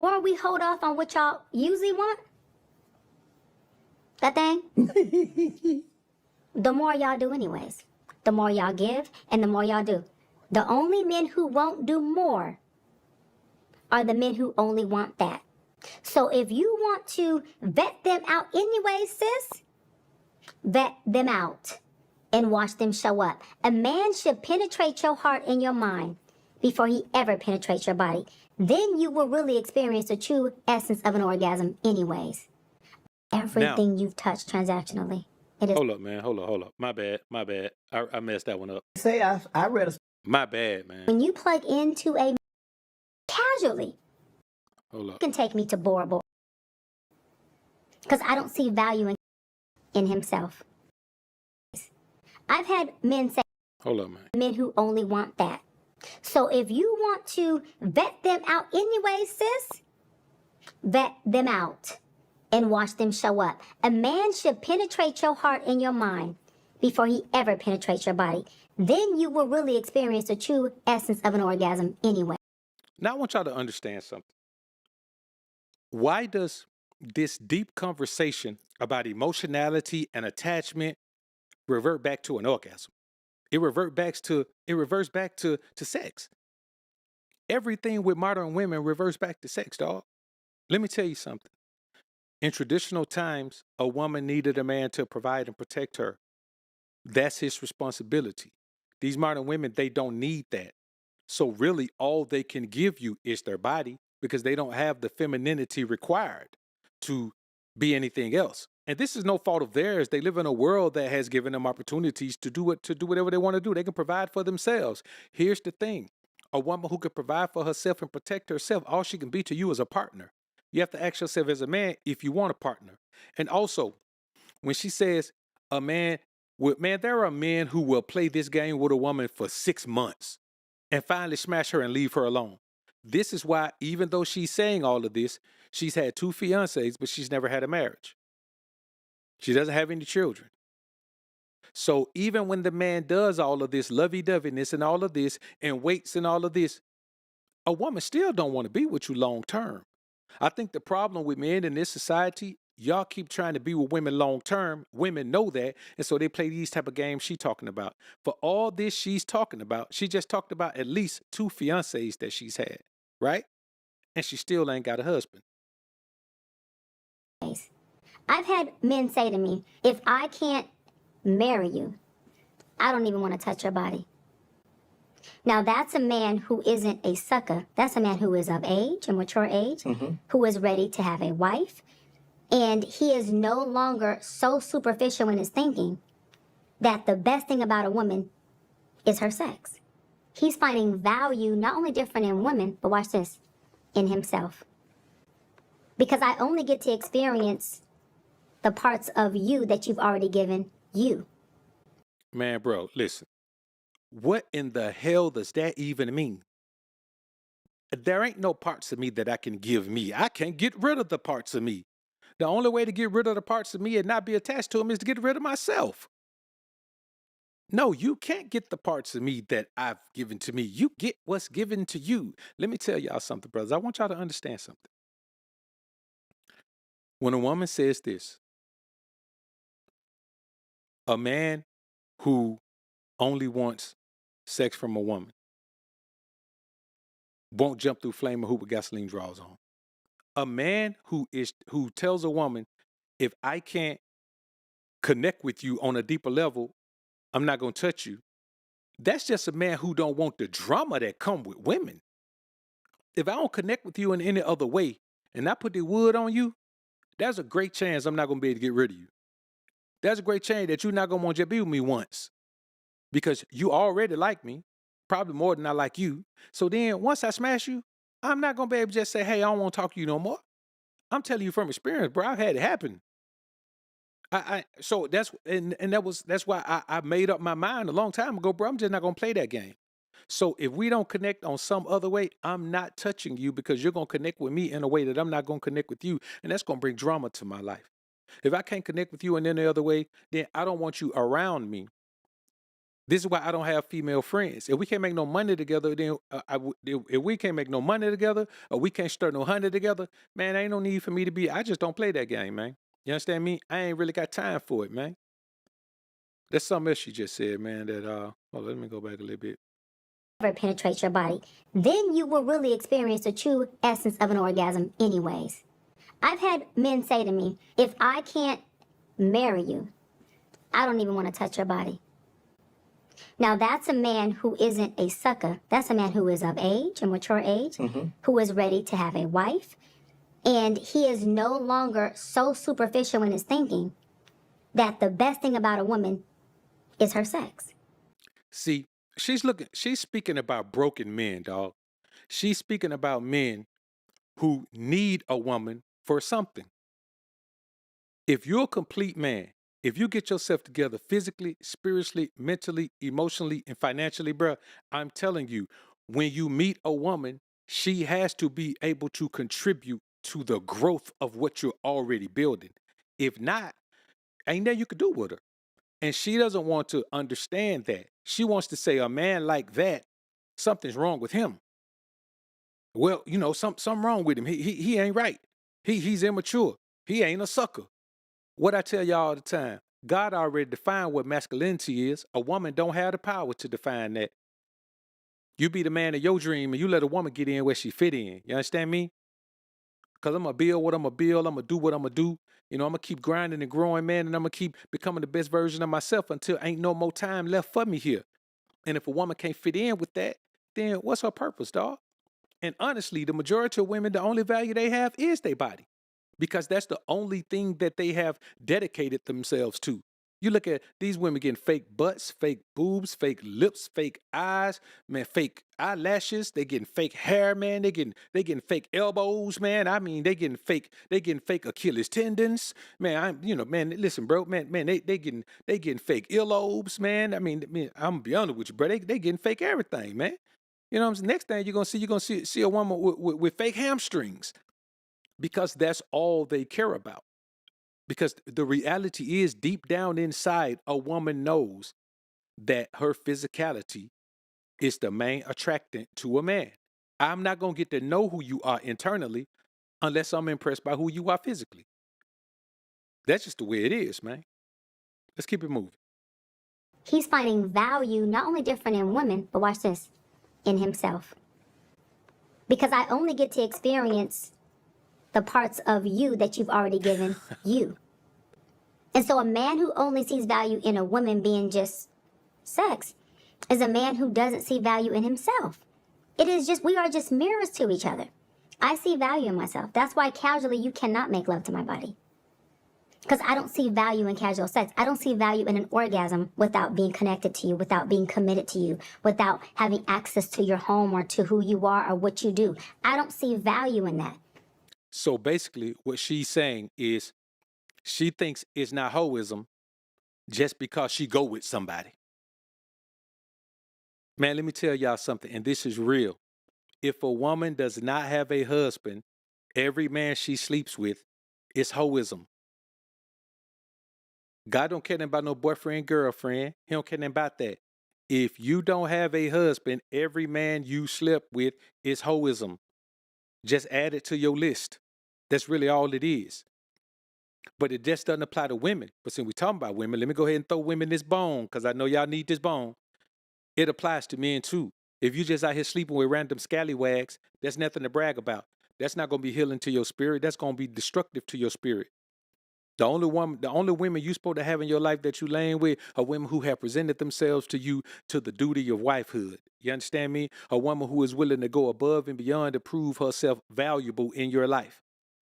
Or we hold off on what y'all usually want. That thing. The more y'all do anyways. The more y'all give and the more y'all do. The only men who won't do more are the men who only want that. So if you want to vet them out anyway, sis, vet them out and watch them show up. A man should penetrate your heart and your mind before he ever penetrates your body. Then you will really experience the true essence of an orgasm anyways. Everything you've touched transactionally. It is. Hold up, man. Hold up. My bad. I messed that one up. Say I read a... My bad, man. When you plug into a casually, Hold you up. can take me to Bora Bora. Because I don't see value in himself. I've had men say, Hold up, man. men who only want that. So if you want to vet them out anyway, sis, vet them out and watch them show up. A man should penetrate your heart and your mind before he ever penetrates your body. Then you will really experience the true essence of an orgasm anyway. Now I want y'all to understand something. Why does this deep conversation about emotionality and attachment revert back to an orgasm? It reverts back to sex. Everything with modern women reverts back to sex, dog. Let me tell you something. In traditional times, a woman needed a man to provide and protect her. That's his responsibility. These modern women, they don't need that. So really, all they can give you is their body because they don't have the femininity required to be anything else. And this is no fault of theirs. They live in a world that has given them opportunities to do whatever they want to do. They can provide for themselves. Here's the thing. A woman who can provide for herself and protect herself, all she can be to you is a partner. You have to ask yourself as a man if you want a partner. And also, when she says a man, there are men who will play this game with a woman for 6 months and finally smash her and leave her alone. This is why, even though she's saying all of this, she's had 2 fiancés, but she's never had a marriage. She doesn't have any children. So even when the man does all of this lovey-doveyness and all of this and waits and all of this, a woman still don't want to be with you long term. I think the problem with men in this society, y'all keep trying to be with women long term. Women know that, and so they play these type of games she's talking about. For all this she's talking about, she just talked about at least 2 fiancés that she's had, right? And she still ain't got a husband. I've had men say to me, if I can't marry you, I don't even want to touch your body. Now that's a man who isn't a sucker. That's a man who is of age, a mature age, who is ready to have a wife. And he is no longer so superficial in his thinking that the best thing about a woman is her sex. He's finding value not only different in women, but watch this, in himself. Because I only get to experience the parts of you that you've already given you. Man, bro, listen. What in the hell does that even mean? There ain't no parts of me that I can give me. I can't get rid of the parts of me. The only way to get rid of the parts of me and not be attached to them is to get rid of myself. No, you can't get the parts of me that I've given to me. You get what's given to you. Let me tell y'all something, brothers. I want y'all to understand something. When a woman says this, a man who only wants sex from a woman won't jump through flame or hoop with gasoline draws on. A man who tells a woman, if I can't connect with you on a deeper level, I'm not going to touch you. That's just a man who don't want the drama that come with women. If I don't connect with you in any other way and I put the wood on you, there's a great chance I'm not going to be able to get rid of you. There's a great chance that you're not going to want to be with me once because you already like me, probably more than I like you. So then once I smash you, I'm not going to be able to just say, hey, I don't want to talk to you no more. I'm telling you from experience, bro. I've had it happen. So that's why I made up my mind a long time ago, bro. I'm just not going to play that game. So if we don't connect on some other way, I'm not touching you because you're going to connect with me in a way that I'm not going to connect with you. And that's going to bring drama to my life. If I can't connect with you in any other way, then I don't want you around me. This is why I don't have female friends. If we can't make no money together, then if we can't make no money together, or we can't start no honey together, man, ain't no need for me to be. I just don't play that game, man. You understand me? I ain't really got time for it, man. That's something else she just said, man. That let me go back a little bit. Ever penetrate your body, then you will really experience the true essence of an orgasm anyways. I've had men say to me, if I can't marry you, I don't even want to touch your body. Now that's a man who isn't a sucker. That's a man who is of age, a mature age, who is ready to have a wife. And he is no longer so superficial in his thinking that the best thing about a woman is her sex. See, she's speaking about broken men, dog. She's speaking about men who need a woman for something. If you're a complete man, if you get yourself together physically, spiritually, mentally, emotionally, and financially, bruh, I'm telling you, when you meet a woman, she has to be able to contribute to the growth of what you're already building. If not, ain't nothing you could do with her. And she doesn't want to understand that. She wants to say a man like that, something's wrong with him. Well, you know, something wrong with him. He ain't right. He's immature. He ain't a sucker. What I tell y'all all the time, God already defined what masculinity is. A woman don't have the power to define that. You be the man of your dream and you let a woman get in where she fit in. You understand me? Because I'm going to build what I'm going to build. I'm going to do what I'm going to do. You know, I'm going to keep grinding and growing, man, and I'm going to keep becoming the best version of myself until ain't no more time left for me here. And if a woman can't fit in with that, then what's her purpose, dog? And honestly, the majority of women, the only value they have is their body, because that's the only thing that they have dedicated themselves to. You look at these women getting fake butts, fake boobs, fake lips, fake eyes, man, fake eyelashes. They getting fake hair, man. They getting fake elbows, man. I mean, they getting fake Achilles tendons, man. Man. Listen, bro, man. They getting fake earlobes, man. I mean, I'm gonna be honest with you, bro. They getting fake everything, man. You know what I'm saying? Next thing you're gonna see a woman with fake hamstrings, because that's all they care about. Because the reality is, deep down inside, a woman knows that her physicality is the main attractant to a man. I'm not going to get to know who you are internally unless I'm impressed by who you are physically. That's just the way it is, man. Let's keep it moving. He's finding value not only different in women, but watch this, in himself. Because I only get to experience the parts of you that you've already given you. And so a man who only sees value in a woman being just sex is a man who doesn't see value in himself. It is just, we are just mirrors to each other. I see value in myself. That's why casually you cannot make love to my body. Because I don't see value in casual sex. I don't see value in an orgasm without being connected to you, without being committed to you, without having access to your home or to who you are or what you do. I don't see value in that. So basically what she's saying is she thinks it's not hoism just because she go with somebody. Man, let me tell y'all something, and this is real. If a woman does not have a husband, every man she sleeps with is hoism. God don't care nothing about no boyfriend, girlfriend. He don't care nothing about that. If you don't have a husband, every man you slept with is hoism. Just add it to your list. That's really all it is. But it just doesn't apply to women. But since we're talking about women, let me go ahead and throw women this bone, because I know y'all need this bone. It applies to men too. If you just out here sleeping with random scallywags, that's nothing to brag about. That's not going to be healing to your spirit. That's going to be destructive to your spirit. The only women you supposed to have in your life that you laying with are women who have presented themselves to you to the duty of wifehood. You understand me? A woman who is willing to go above and beyond to prove herself valuable in your life.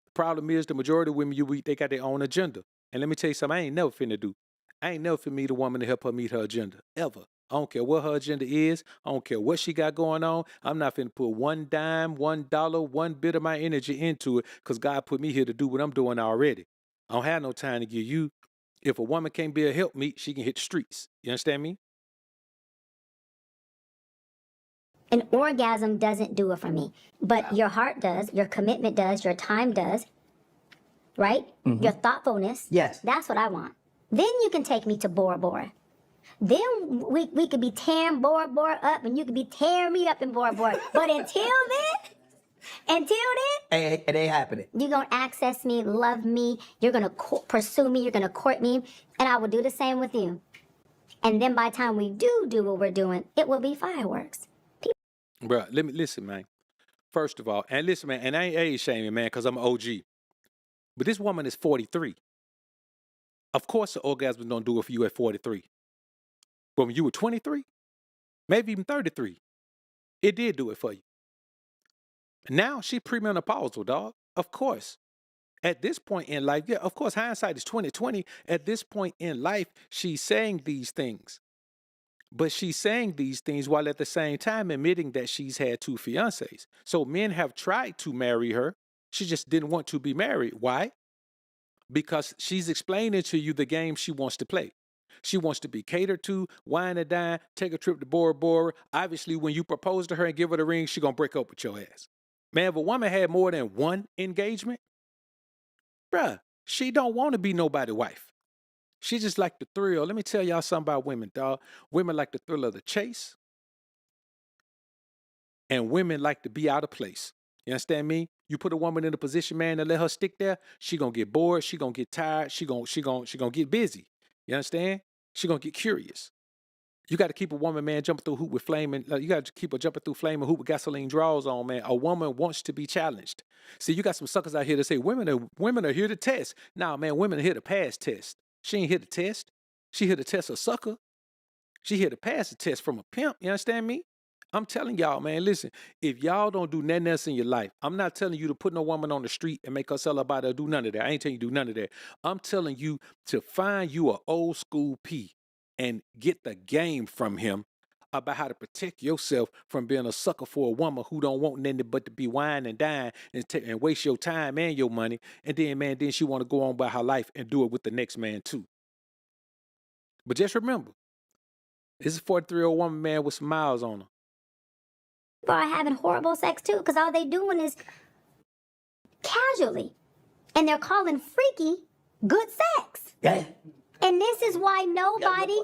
The problem is the majority of women you meet, they got their own agenda. And let me tell you something I ain't never finna do. I ain't never finna meet a woman to help her meet her agenda, ever. I don't care what her agenda is. I don't care what she got going on. I'm not finna put one dime, $1, 1 bit of my energy into it, because God put me here to do what I'm doing already. I don't have no time to give you. If a woman can't be a helpmeet, she can hit the streets. You understand me? An orgasm doesn't do it for me, but your heart does, your commitment does, your time does, right? Your thoughtfulness. Yes. That's what I want. Then you can take me to Bora Bora. Then we could be tearing Bora Bora up, and you could be tearing me up in Bora Bora. But until then, it ain't happening. you're going to access me, love me, you're going to pursue me, you're going to court me, and I will do the same with you. And then by the time we do what we're doing, it will be fireworks. Bruh, let me listen, man. First of all, and listen, man, and I ain't age shaming, man, because I'm an OG. But this woman is 43. Of course, the orgasm don't do it for you at 43. But when you were 23, maybe even 33, it did do it for you. Now she premenopausal, dog. Of course. At this point in life, yeah, of course, hindsight is 2020. At this point in life, she's saying these things. But she's saying these things while at the same time admitting that she's had 2 fiancés. So men have tried to marry her. She just didn't want to be married. Why? Because she's explaining to you the game she wants to play. She wants to be catered to, wine and dine, take a trip to Bora Bora. Obviously, when you propose to her and give her the ring, she's going to break up with your ass. Man, if a woman had more than one engagement, bruh, she don't want to be nobody's wife. She just like the thrill. Let me tell y'all something about women, dog. Women like the thrill of the chase. And women like to be out of place. You understand me? You put a woman in a position, man, and let her stick there, she gonna get bored, she gonna get tired, she gonna get busy. You understand? She gonna get curious. You got to keep a woman, man, jumping through hoop with flaming. You got to keep her jumping through flaming hoop with gasoline draws on, man. A woman wants to be challenged. See, you got some suckers out here that say women are here to test. Nah, man, women are here to pass test. She ain't here to test. She here to test a sucker. She here to pass the test from a pimp. You understand me? I'm telling y'all, man, listen, if y'all don't do nothing else in your life, I'm not telling you to put no woman on the street and make her sell her body or do none of that. I ain't telling you to do none of that. I'm telling you to find you an old school P and get the game from him about how to protect yourself from being a sucker for a woman who don't want nothing but to be wine and dine and waste your time and your money. And then, man, then she want to go on by her life and do it with the next man too. But just remember, this is a 43-year-old woman, man, with some miles on her. People are having horrible sex too, because all they doing is casually. And they're calling freaky good sex. Yeah. And this is why nobody,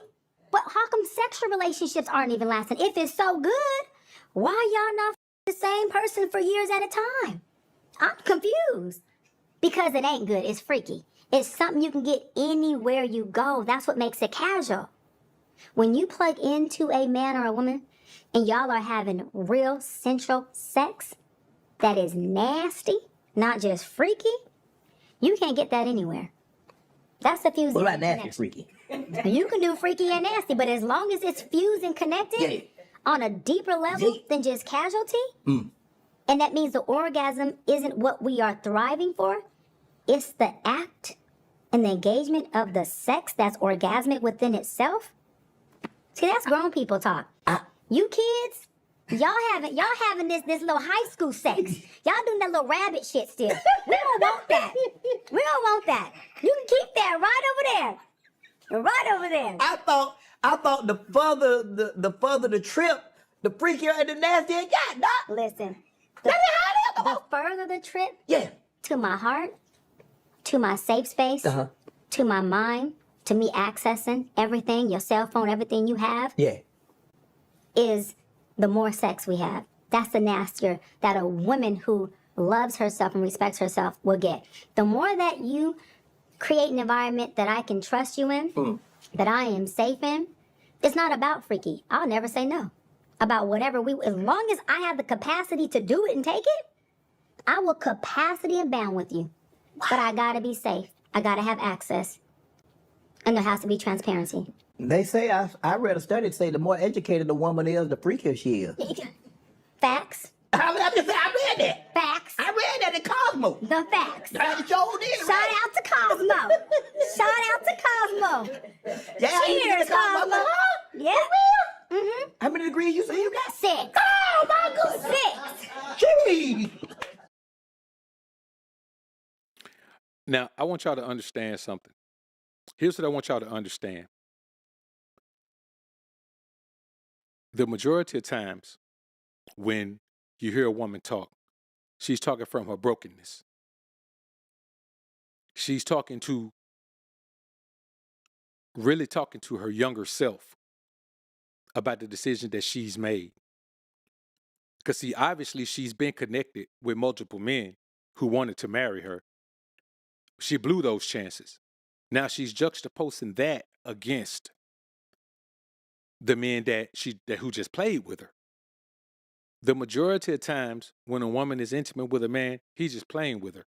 but how come sexual relationships aren't even lasting? If it's so good, why y'all not the same person for years at a time? I'm confused. Because it ain't good, it's freaky. It's something you can get anywhere you go. That's what makes it casual. When you plug into a man or a woman, and y'all are having real sensual sex that is nasty, not just freaky, you can't get that anywhere. That's the fusing. What about nasty connection. freaky? You can do freaky and nasty, but as long as it's fused and connected on a deeper level than just casualty, and that means the orgasm isn't what we are thriving for, it's the act and the engagement of the sex that's orgasmic within itself. See, that's grown people talk. You kids, y'all having this little high school sex. Y'all doing that little rabbit shit still. We don't want that. We don't want that. You can keep that right over there. Right over there. I thought the further the trip, the freakier and the nastier it got, Doc. Listen, That's how it is. the further the trip Yeah. to my heart, to my safe space, to my mind, to me accessing everything, your cell phone, everything you have, Yeah. is the more sex we have. That's the nastier that a woman who loves herself and respects herself will get. The more that you create an environment that I can trust you in, that I am safe in, it's not about freaky. I'll never say no. About whatever as long as I have the capacity to do it and take it, I will capacity and bound with you. But I gotta be safe. I gotta have access. And there has to be transparency. They say, I read a study that say the more educated the woman is, the freakier she is. Facts. I read that. Facts. I read that in Cosmo. The facts. I sure did. Shout out to Cosmo. Shout out to Cosmo. Yeah, Cheers, Cosmo. Yeah. Mm-hmm. How many degrees you say you got? 6. Oh, my goodness. 6. Gee. Now, I want y'all to understand something. Here's what I want y'all to understand. The majority of times when you hear a woman talk, she's talking from her brokenness. She's talking to really talking to her younger self about the decision that she's made. Because, see, obviously she's been connected with multiple men who wanted to marry her. She blew those chances. Now she's juxtaposing that against the men who just played with her. The majority of times when a woman is intimate with a man, he's just playing with her.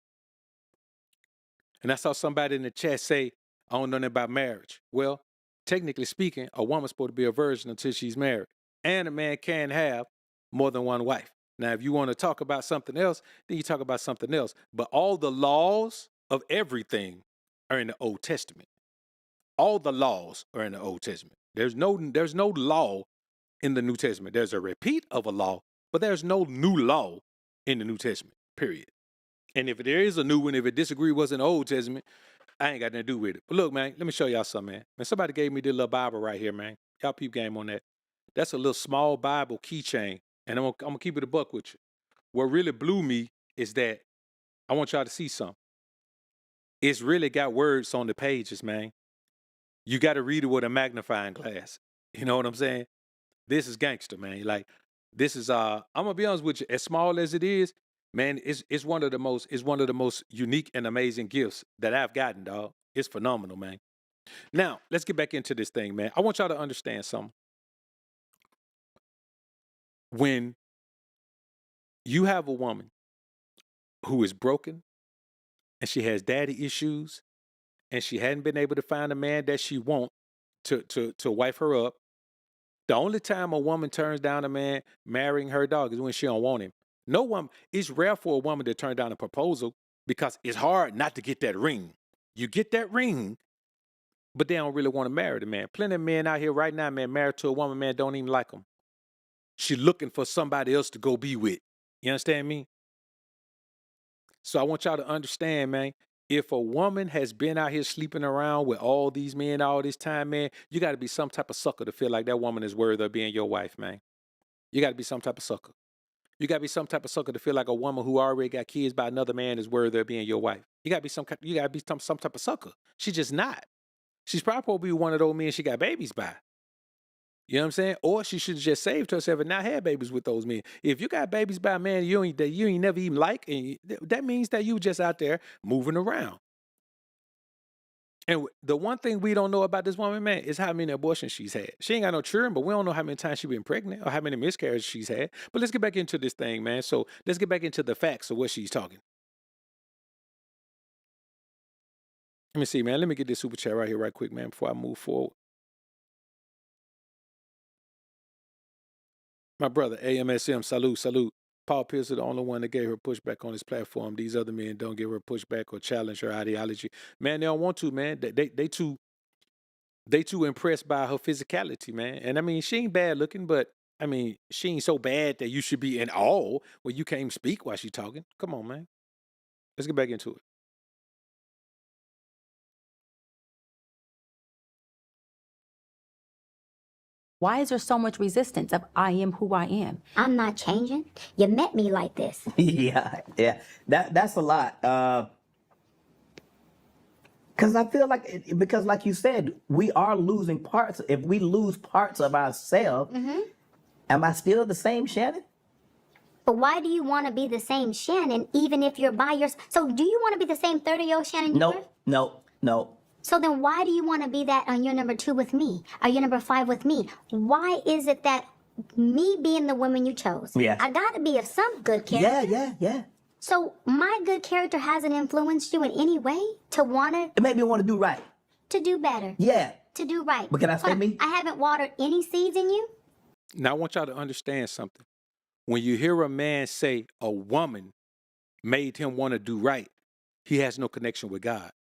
And I saw somebody in the chat say, I don't know nothing about marriage. Well, technically speaking, a woman's supposed to be a virgin until she's married. And a man can have more than one wife. Now, if you want to talk about something else, then you talk about something else. But all the laws of everything are in the Old Testament. All the laws are in the Old Testament. There's no law in the New Testament. There's a repeat of a law, but there's no new law in the New Testament, period. And if there is a new one, if it disagree was in the Old Testament, I ain't got nothing to do with it. But look, man, let me show y'all something, man. Man, somebody gave me this little Bible right here, man. Y'all peep game on that. That's a little small Bible keychain. And I'm gonna keep it a buck with you. What really blew me is that I want y'all to see something. It's really got words on the pages, man. You got to read it with a magnifying glass. You know what I'm saying? This is gangster, man. Like, this is I'm gonna be honest with you, as small as it is, man, it's one of the most unique and amazing gifts that I've gotten, dog. It's phenomenal, man. Now, let's get back into this thing, man. I want y'all to understand something. When you have a woman who is broken and she has daddy issues and she hadn't been able to find a man that she wants to wife her up, the only time a woman turns down a man marrying her dog is when she don't want him. No woman, it's rare for a woman to turn down a proposal because it's hard not to get that ring. You get that ring, but they don't really want to marry the man. Plenty of men out here right now, man, married to a woman, man, don't even like them. She looking for somebody else to go be with. You understand me? So I want y'all to understand, man, if a woman has been out here sleeping around with all these men all this time, man, you got to be some type of sucker to feel like that woman is worthy of being your wife, man. You got to be some type of sucker. You got to be some type of sucker to feel like a woman who already got kids by another man is worthy of being your wife. You got to be some type of sucker. She's just not. She's probably one of those men she got babies by. You know what I'm saying? Or she should have just saved herself and not had babies with those men. If you got babies by a man you ain't never even like, and that means that you just out there moving around. And the one thing we don't know about this woman, man, is how many abortions she's had. She ain't got no children, but we don't know how many times she's been pregnant or how many miscarriages she's had. But let's get back into this thing, man. So let's get back into the facts of what she's talking. Let me see, man. Let me get this super chat right here right quick, man, before I move forward. My brother, AMSM, salute. Paul Pierce is the only one that gave her pushback on his platform. These other men don't give her pushback or challenge her ideology. Man, they don't want to, man. They too impressed by her physicality, man. And I mean, she ain't bad looking, but I mean, she ain't so bad that you should be in awe where you can't even speak while she's talking. Come on, man. Let's get back into it. Why is there so much resistance of I am who I am? I'm not changing. You met me like this. Yeah. That's a lot. Because I feel like, because like you said, we are losing parts. If we lose parts of ourselves, am I still the same Shannon? But why do you want to be the same Shannon even if you're by yourself? So do you want to be the same 30-year-old Shannon you were? No. So then why do you want to be that on your number 2 with me? Or your number 5 with me? Why is it that me being the woman you chose, Yeah. I got to be of some good character? Yeah. So my good character hasn't influenced you in any way to want to... It made me want to do right. To do better. Yeah. To do right. But can I say me? I haven't watered any seeds in you. Now, I want y'all to understand something. When you hear a man say a woman made him want to do right, he has no connection with God.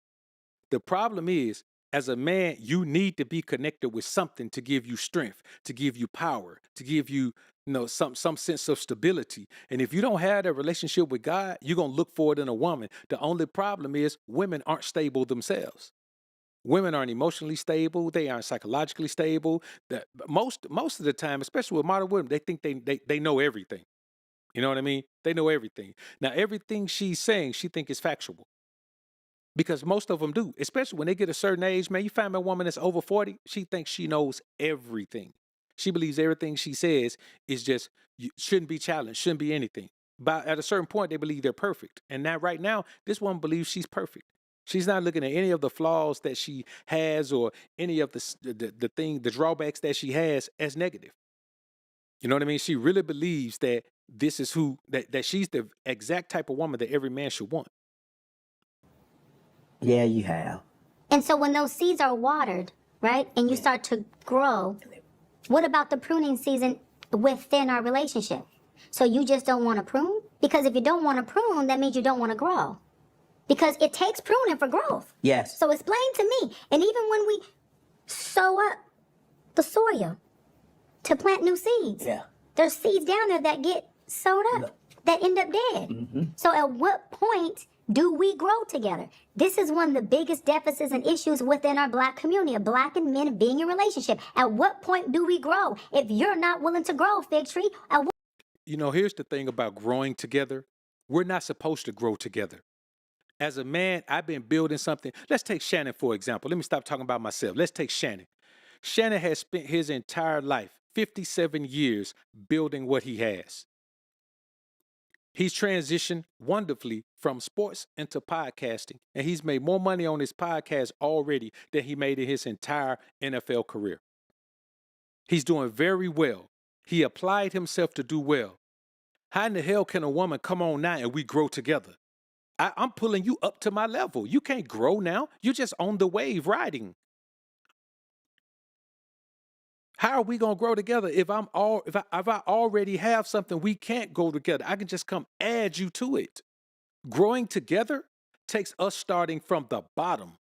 The problem is, as a man, you need to be connected with something to give you strength, to give you power, to give you, some sense of stability. And if you don't have that relationship with God, you're going to look for it in a woman. The only problem is women aren't stable themselves. Women aren't emotionally stable. They aren't psychologically stable. Most of the time, especially with modern women, they think they know everything. You know what I mean? They know everything. Now, everything she's saying, she think is factual. Because most of them do, especially when they get a certain age, man. You find a woman that's over 40, she thinks she knows everything. She believes everything she says is just, shouldn't be challenged, shouldn't be anything. But at a certain point, they believe they're perfect. And now, right now, this woman believes she's perfect. She's not looking at any of the flaws that she has or any of the drawbacks that she has as negative. You know what I mean? She really believes that this is that she's the exact type of woman that every man should want. Yeah, you have. And so when those seeds are watered, right, and you start to grow, what about the pruning season within our relationship? So you just don't want to prune? Because if you don't want to prune, that means you don't want to grow. Because it takes pruning for growth. Yes. So explain to me. And even when we sow up the soil to plant new seeds, Yeah. there's seeds down there that get sowed up that end up dead. So at what point do we grow together? This is one of the biggest deficits and issues within our black community, of black and men being in relationship. At what point do we grow? If you're not willing to grow, Fig Tree, at what You know, here's the thing about growing together. We're not supposed to grow together. As a man, I've been building something. Let's take Shannon, for example. Let me stop talking about myself. Let's take Shannon. Shannon has spent his entire life, 57 years, building what he has. He's transitioned wonderfully from sports into podcasting, and he's made more money on his podcast already than he made in his entire NFL career. He's doing very well. He applied himself to do well. How in the hell can a woman come on now and we grow together? I'm pulling you up to my level. You can't grow now. You're just on the wave riding. How are we gonna grow together if I already have something we can't go together? I can just come add you to it. Growing together takes us starting from the bottom.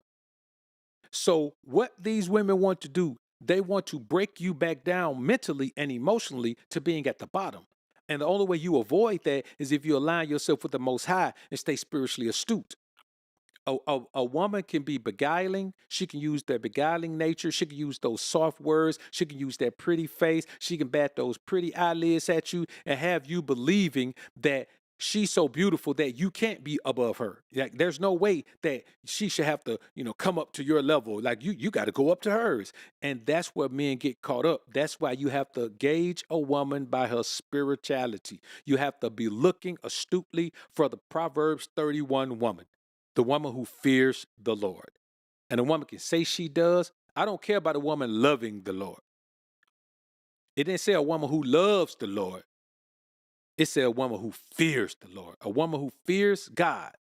So what these women want to do, they want to break you back down mentally and emotionally to being at the bottom. And the only way you avoid that is if you align yourself with the Most High and stay spiritually astute. A woman can be beguiling. She can use that beguiling nature. She can use those soft words. She can use that pretty face. She can bat those pretty eyelids at you and have you believing that she's so beautiful that you can't be above her. Like, there's no way that she should have to, come up to your level. Like, you got to go up to hers. And that's where men get caught up. That's why you have to gauge a woman by her spirituality. You have to be looking astutely for the Proverbs 31 woman, the woman who fears the Lord. And a woman can say she does. I don't care about a woman loving the Lord. It didn't say a woman who loves the Lord. It said a woman who fears the Lord, a woman who fears God.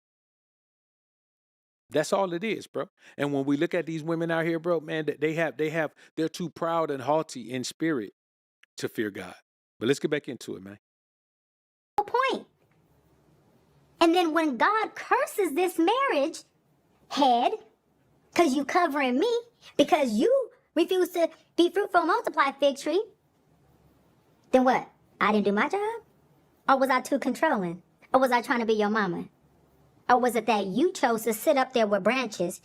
That's all it is, bro. And when we look at these women out here, bro, man, they're too proud and haughty in spirit to fear God. But let's get back into it, man. point? And then when God curses this marriage head, because you covering me, because you refuse to be fruitful and multiply, Fig Tree, then what? I didn't do my job? Or was I too controlling? Or was I trying to be your mama? Or was it that you chose to sit up there with branches,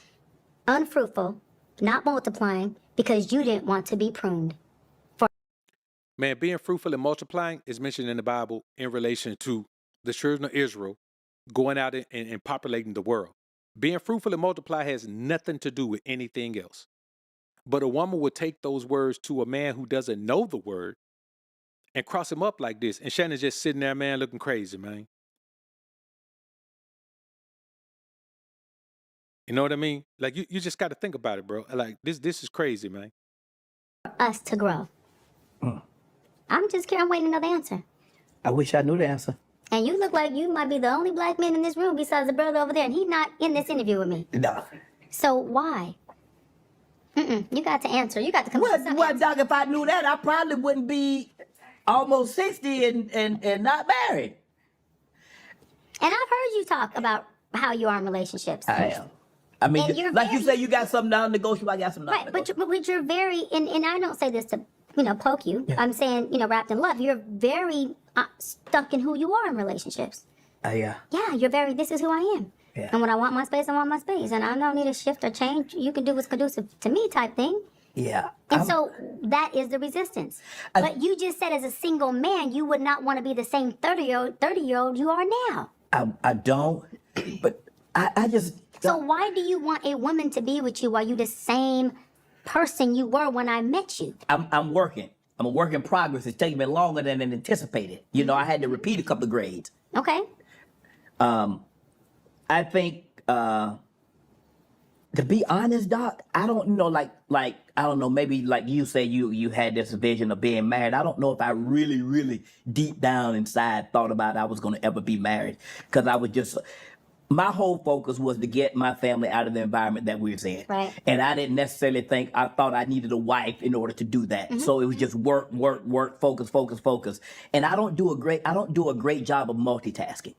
unfruitful, not multiplying, because you didn't want to be pruned? Man, being fruitful and multiplying is mentioned in the Bible in relation to the children of Israel going out and populating the world. Being fruitful and multiply has nothing to do with anything else. But a woman would take those words to a man who doesn't know the word and cross him up like this. And Shannon's just sitting there, man, looking crazy, man. You know what I mean? Like, you just got to think about it, bro. Like, this is crazy, man. Us to grow. I'm just curious. I'm waiting to know the answer. I wish I knew the answer. And you look like you might be the only black man in this room besides the brother over there, and he's not in this interview with me. No. So why? You got to answer. You got to come up with something. Well, Doc, if I knew that, I probably wouldn't be almost 60 and not married. And I've heard you talk about how you are in relationships. I am. I mean, And you're like you very- say, you got something non-negotiable. I got something Right, but you're very, and I don't say this to, poke you. Yeah. I'm saying, wrapped in love. You're very stuck in who you are in relationships. Yeah. Yeah, you're very, this is who I am. Yeah. And when I want my space, I want my space. And I don't need a shift or change. You can do what's conducive to me type thing. Yeah. And so that is the resistance. But you just said as a single man, you would not want to be the same 30-year-old you are now. I don't, but I just So why do you want a woman to be with you while you the same person you were when I met you? I'm working. I'm a work in progress. It's taking me longer than anticipated. You know, I had to repeat a couple of grades. Okay. I think, to be honest, Doc, I don't know, like I don't know, maybe like you say you had this vision of being married. I don't know if I really deep down inside thought about I was going to ever be married, because I was just, my whole focus was to get my family out of the environment that we was in. Right. And I didn't necessarily think, I thought I needed a wife in order to do that. So it was just work, focus. And I don't do a great job of multitasking.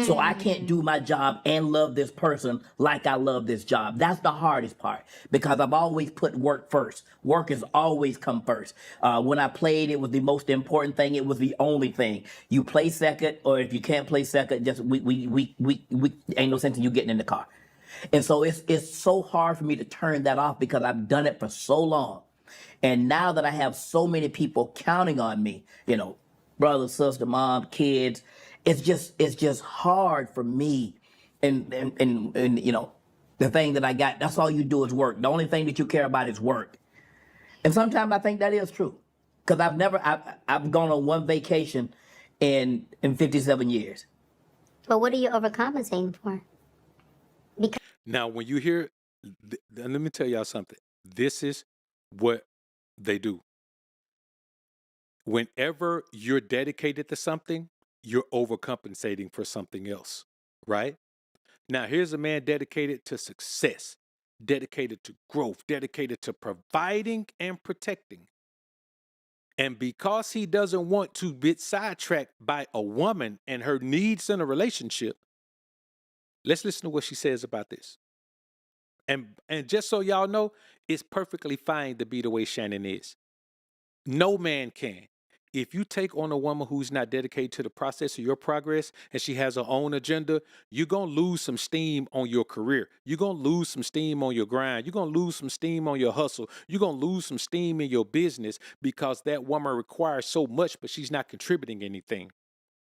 So I can't do my job and love this person like I love this job. That's the hardest part, because I've always put work first. Work has always come first. When I played, it was the most important thing. It was the only thing. You play second, or if you can't play second, just we ain't no sense in you getting in the car. And so it's so hard for me to turn that off, because I've done it for so long. And now that I have so many people counting on me, you know, brother, sister, mom, kids, it's just hard for me. And you know, the thing that I got, that's all you do is work. The only thing that you care about is work. And sometimes I think that is true, because I've gone on one vacation in 57 years. But what are you overcompensating for? Because Now, when you hear, let me tell y'all something. This is what they do. Whenever you're dedicated to something, you're overcompensating for something else, right? Now, here's a man dedicated to success, dedicated to growth, dedicated to providing and protecting. And because he doesn't want to get sidetracked by a woman and her needs in a relationship, let's listen to what she says about this. And just so y'all know, it's perfectly fine to be the way Shannon is. No man can. If you take on a woman who's not dedicated to the process of your progress and she has her own agenda, you're going to lose some steam on your career. You're going to lose some steam on your grind. You're going to lose some steam on your hustle. You're going to lose some steam in your business, because that woman requires so much, but she's not contributing anything.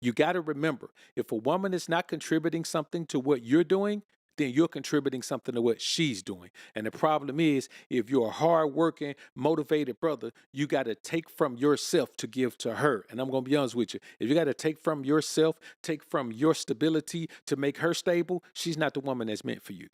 You got to remember, if a woman is not contributing something to what you're doing, then you're contributing something to what she's doing. And the problem is, if you're a hardworking, motivated brother, you got to take from yourself to give to her. And I'm going to be honest with you. If you got to take from yourself, take from your stability to make her stable, she's not the woman that's meant for you.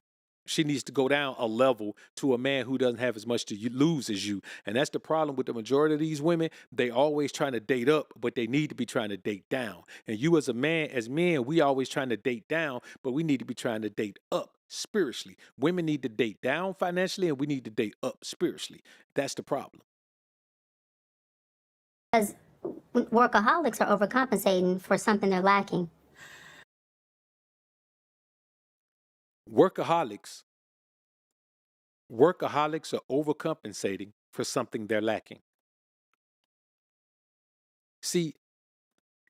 She needs to go down a level to a man who doesn't have as much to lose as you. And that's the problem with the majority of these women. They always trying to date up, but they need to be trying to date down. And you as a man, as men, we always trying to date down, but we need to be trying to date up spiritually. Women need to date down financially, and we need to date up spiritually. That's the problem. workaholics are overcompensating for something they're lacking. Workaholics are overcompensating for something they're lacking. See,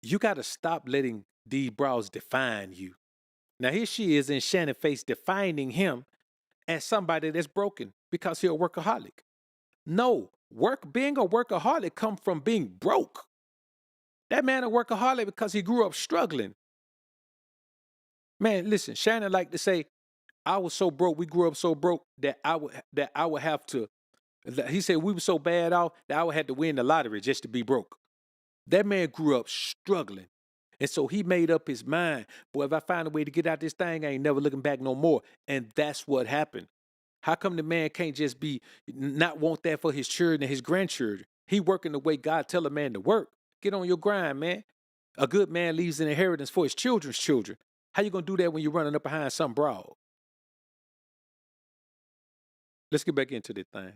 you got to stop letting these bras define you. Now here she is in Shannon face defining him as somebody that's broken because he's a workaholic. No, being a workaholic comes from being broke. That man a workaholic because he grew up struggling. Man, listen, Shannon like to say, I was so broke, we grew up so broke that I would have to, he said we were so bad off that I would have to win the lottery just to be broke. That man grew up struggling. And so he made up his mind, boy, if I find a way to get out this thing, I ain't never looking back no more. And that's what happened. How come the man can't just not want that for his children and his grandchildren? He working the way God tell a man to work. Get on your grind, man. A good man leaves an inheritance for his children's children. How you going to do that when you're running up behind some broad? Let's get back into this thing.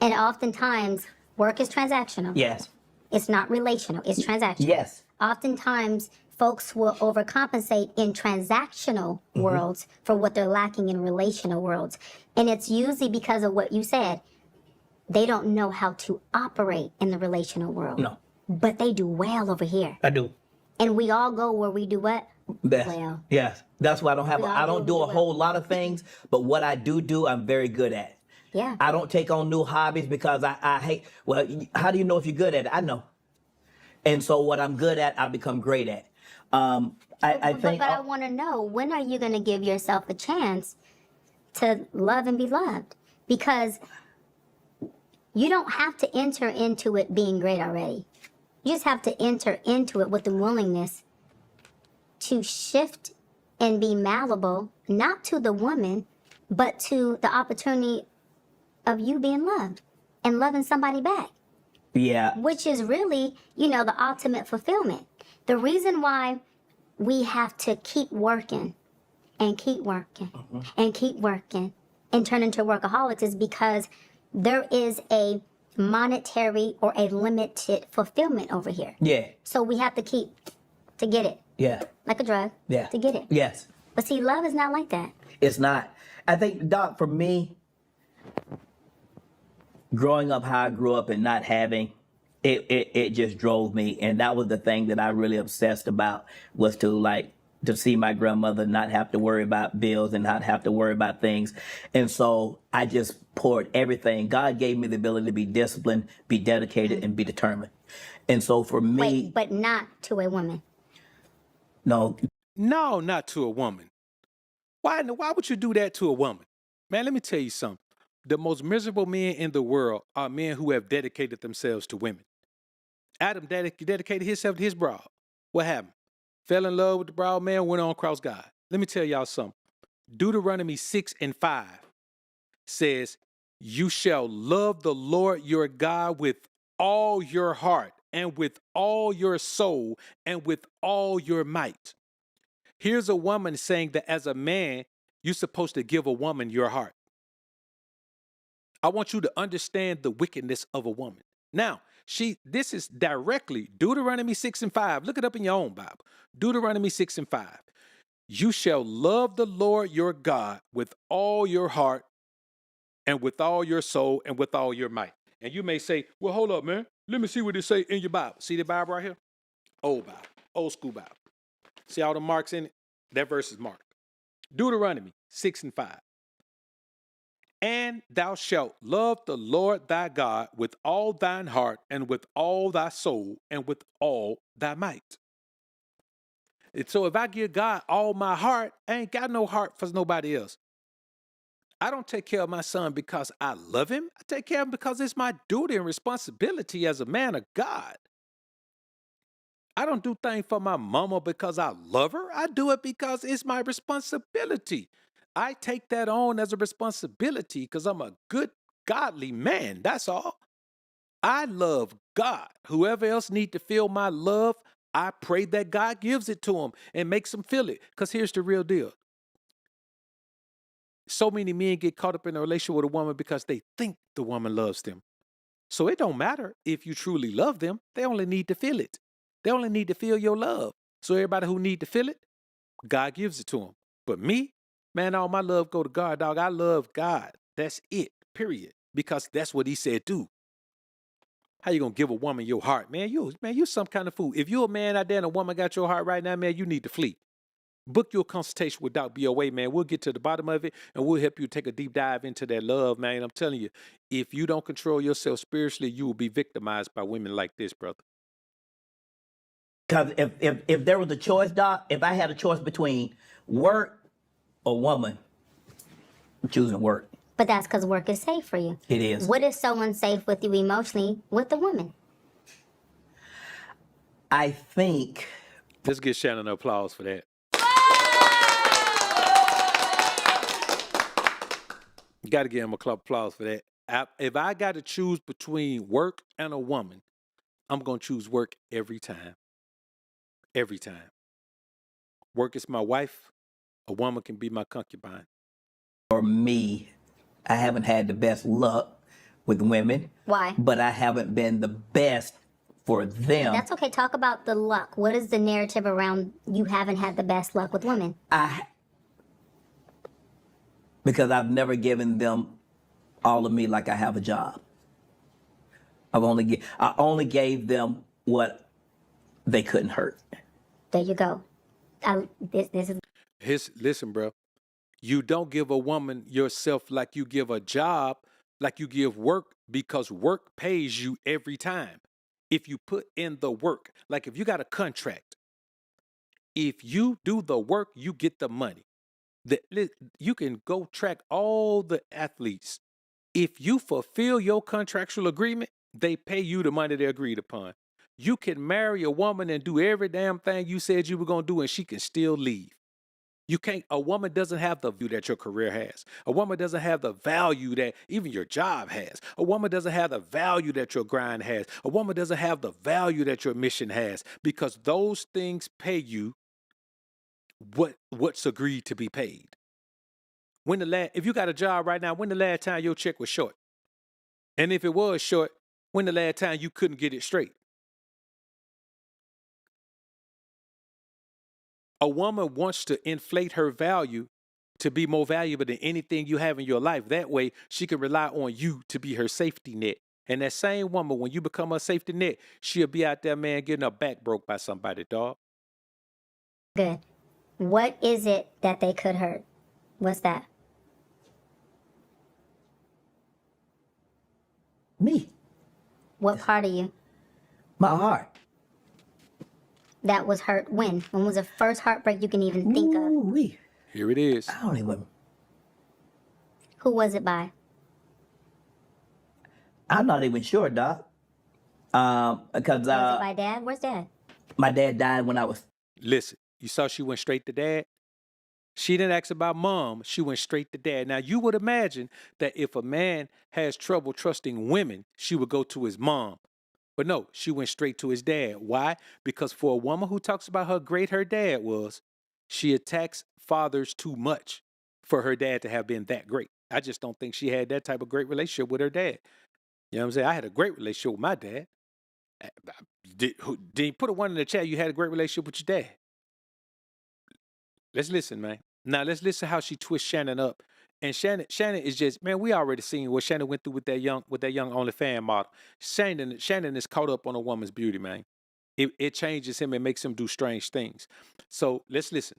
And oftentimes, work is transactional. Yes. It's not relational, it's transactional. Yes. Oftentimes, folks will overcompensate in transactional worlds for what they're lacking in relational worlds. And it's usually because of what you said. They don't know how to operate in the relational world. No. But they do well over here. I do. And we all go where we do what? Best. Well. Yes. That's why I don't do a whole lot of things, but what I do, I'm very good at. Yeah. I don't take on new hobbies because I hate, well, how do you know if you're good at it? I know. And so what I'm good at, I become great at. I think. But I want to know, when are you going to give yourself a chance to love and be loved? Because you don't have to enter into it being great already. You just have to enter into it with the willingness to shift and be malleable, not to the woman, but to the opportunity of you being loved and loving somebody back. Yeah. Which is really, the ultimate fulfillment. The reason why we have to keep working and keep working and keep working and turn into workaholics is because there is a monetary or a limited fulfillment over here. Yeah. So we have to keep to get it. Yeah. Like a drug. Yeah. To get it. Yes. But see, love is not like that. It's not. I think, Doc, for me, growing up how I grew up and not having, it just drove me. And that was the thing that I really obsessed about, was to see my grandmother not have to worry about bills and not have to worry about things. And so I just poured everything. God gave me the ability to be disciplined, be dedicated, and be determined. And so for me. Wait, but not to a woman. No. No, not to a woman. Why would you do that to a woman? Man, let me tell you something. The most miserable men in the world are men who have dedicated themselves to women. Adam dedicated himself to his broad. What happened? Fell in love with the broad man, went on cross God. Let me tell y'all something. Deuteronomy 6:5 says, you shall love the Lord your God with all your heart and with all your soul and with all your might. Here's a woman saying that as a man, you're supposed to give a woman your heart. I want you to understand the wickedness of a woman. Now, this is directly Deuteronomy 6:5. Look it up in your own Bible. Deuteronomy 6:5. You shall love the Lord your God with all your heart and with all your soul and with all your might. And you may say, well, hold up, man. Let me see what it say in your Bible. See the Bible right here? Old Bible, old school Bible. See all the marks in it? That verse is marked. Deuteronomy 6:5. And thou shalt love the Lord thy God with all thine heart and with all thy soul and with all thy might. And so if I give God all my heart, I ain't got no heart for nobody else. I don't take care of my son because I love him. I take care of him because it's my duty and responsibility as a man of God. I don't do things for my mama because I love her. I do it because it's my responsibility. I take that on as a responsibility because I'm a good, godly man. That's all. I love God. Whoever else need to feel my love, I pray that God gives it to them and makes them feel it. Because here's the real deal. So many men get caught up in a relationship with a woman because they think the woman loves them. So it don't matter if you truly love them. They only need to feel it. They only need to feel your love. So everybody who need to feel it, God gives it to them. But me, man, all my love go to God, dog. I love God. That's it, period. Because that's what he said do. How you gonna give a woman your heart? Man, you some kind of fool. If you're a man out there and a woman got your heart right now, man, you need to flee. Book your consultation with Dr. BOA, man. We'll get to the bottom of it and we'll help you take a deep dive into that love, man. I'm telling you, if you don't control yourself spiritually, you will be victimized by women like this, brother. Because if there was a choice, Doc, if I had a choice between work or woman, I'm choosing work. But that's because work is safe for you. It is. What is so unsafe with you emotionally with the woman? I think. Let's give Shannon an applause for that. You got to give him a applause for that. If I got to choose between work and a woman, I'm going to choose work every time. Every time. Work is my wife. A woman can be my concubine. For me, I haven't had the best luck with women. Why? But I haven't been the best for them. That's okay. Talk about the luck. What is the narrative around you haven't had the best luck with women? Because I've never given them all of me like I have a job. I only gave them what they couldn't hurt. There you go. This is. Listen, bro. You don't give a woman yourself like you give a job, like you give work, because work pays you every time. if you put in the work. Like if you got a contract, if you do the work, you get the money. You can go track all the athletes. If you fulfill your contractual agreement, they pay you the money they agreed upon. You can marry a woman and do every damn thing you said you were going to do, and she can still leave. You can't, a woman doesn't have the value that your career has. A woman doesn't have the value that even your job has. A woman doesn't have the value that your grind has. A woman doesn't have the value that your mission has, because those things pay you what's agreed to be paid. If you got a job right now, when the last time your check was short? And if it was short, when the last time you couldn't get it straight? A woman wants to inflate her value to be more valuable than anything you have in your life. That way, she can rely on you to be her safety net. And that same woman, when you become a safety net, she'll be out there, man, getting her back broke by somebody, dog. Good. What is it that they could hurt? What's that? Me. What part of you My heart. that was hurt when? When was the first heartbreak you can even think of? Ooh-wee. Here it is. I don't even. Who was it by? I'm not even sure, Doc. Because Was it by Dad? Where's Dad? my dad died when I was. Listen, you saw she went straight to Dad? She didn't ask about Mom. She went straight to Dad. Now, you would imagine that if a man has trouble trusting women, she would go to his mom. But no, she went straight to his dad. Why? Because for a woman who talks about how great her dad was, she attacks fathers too much for her dad to have been that great. I just don't think she had that type of great relationship with her dad. You know what I'm saying? I had a great relationship with my dad. Did you put a one in the chat? You had a great relationship with your dad. Let's listen, man. Now let's listen how she twists Shannon up. And Shannon is just, man, we already seen what Shannon went through with that young OnlyFans model. Shannon is caught up on a woman's beauty, man. It changes him and makes him do strange things. So let's listen.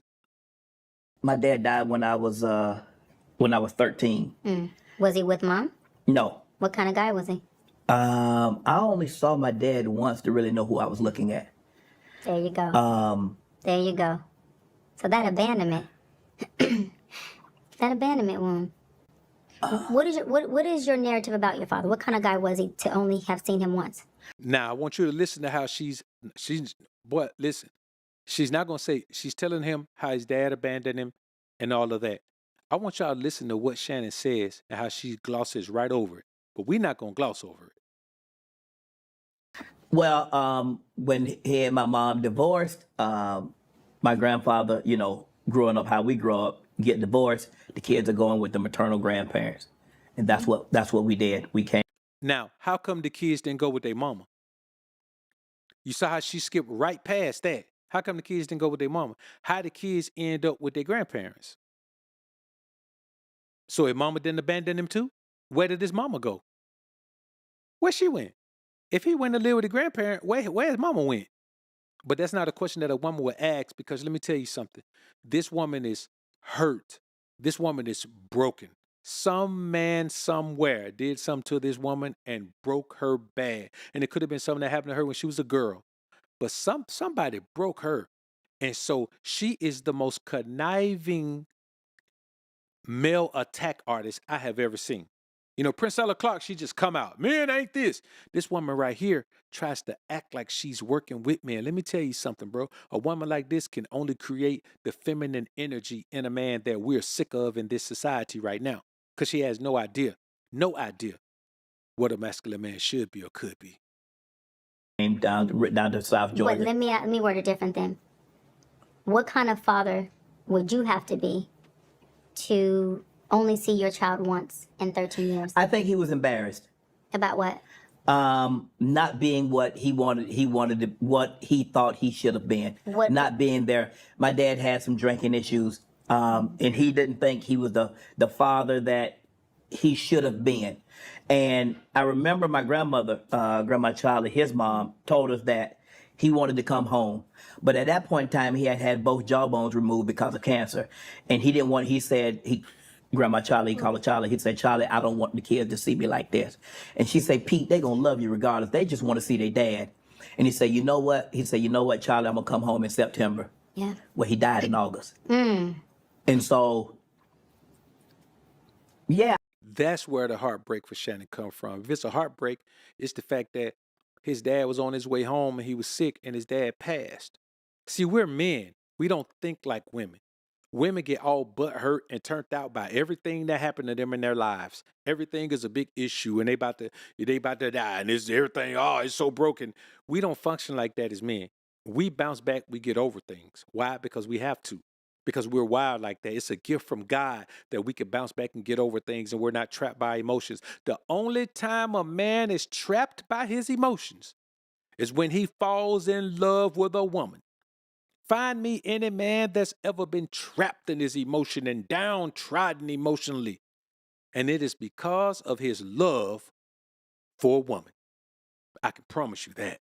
My dad died when I was 13. Was he with Mom? No. What kind of guy was he? I only saw my dad once to really know who I was looking at. There you go. There you go. So that abandonment, that abandonment wound. What is your narrative about your father? What kind of guy was he to only have seen him once? Now I want you to listen to how listen. She's not gonna say, she's telling him how his dad abandoned him and all of that. I want y'all to listen to what Shannon says and how she glosses right over it. But we're not gonna gloss over it. Well, when he and my mom divorced, my grandfather, growing up how we grow up, get divorced, the kids are going with the maternal grandparents. And that's what we did. We came. Now, how come the kids didn't go with their mama? You saw how she skipped right past that. How come the kids didn't go with their mama? How the kids end up with their grandparents? So if mama didn't abandon him too, where did his mama go? Where she went? If he went to live with the grandparent, where his mama went? But that's not a question that a woman would ask, because let me tell you something. This woman is hurt. This woman is broken. Some man somewhere did something to this woman and broke her bad. And it could have been something that happened to her when she was a girl. But somebody broke her. And so she is the most conniving male attack artist I have ever seen. Princella Clark, she just come out. Man, ain't this. This woman right here tries to act like she's working with men. Let me tell you something, bro. A woman like this can only create the feminine energy in a man that we're sick of in this society right now. Because she has no idea what a masculine man should be or could be. Came down to South Georgia. But let me word it different then. What kind of father would you have to be to only see your child once in 13 years? I think he was embarrassed. About what? Not being what he wanted what he thought he should have been. Not being there. My dad had some drinking issues, and he didn't think he was the father that he should have been. And I remember my grandmother, Grandma Charlie, his mom, told us that he wanted to come home. But at that point in time, he had both jawbones removed because of cancer. And he didn't want, Grandma Charlie, he called her Charlie. He said, Charlie, I don't want the kids to see me like this. And she said, Pete, they gonna love you regardless. They just want to see their dad. And he said, you know what? He said, you know what, Charlie, I'm going to come home in September. Yeah. Well, he died in August. And so, yeah. That's where the heartbreak for Shannon come from. If it's a heartbreak, it's the fact that his dad was on his way home and he was sick and his dad passed. See, we're men. We don't think like women. Women get all but hurt and turned out by everything that happened to them in their lives. Everything is a big issue and they about to die and it's everything, oh, it's so broken. We don't function like that as men. We bounce back, we get over things. Why? Because we have to. Because we're wild like that. It's a gift from God that we can bounce back and get over things and we're not trapped by emotions. The only time a man is trapped by his emotions is when he falls in love with a woman. Find me any man that's ever been trapped in his emotion and downtrodden emotionally. And it is because of his love for a woman. I can promise you that.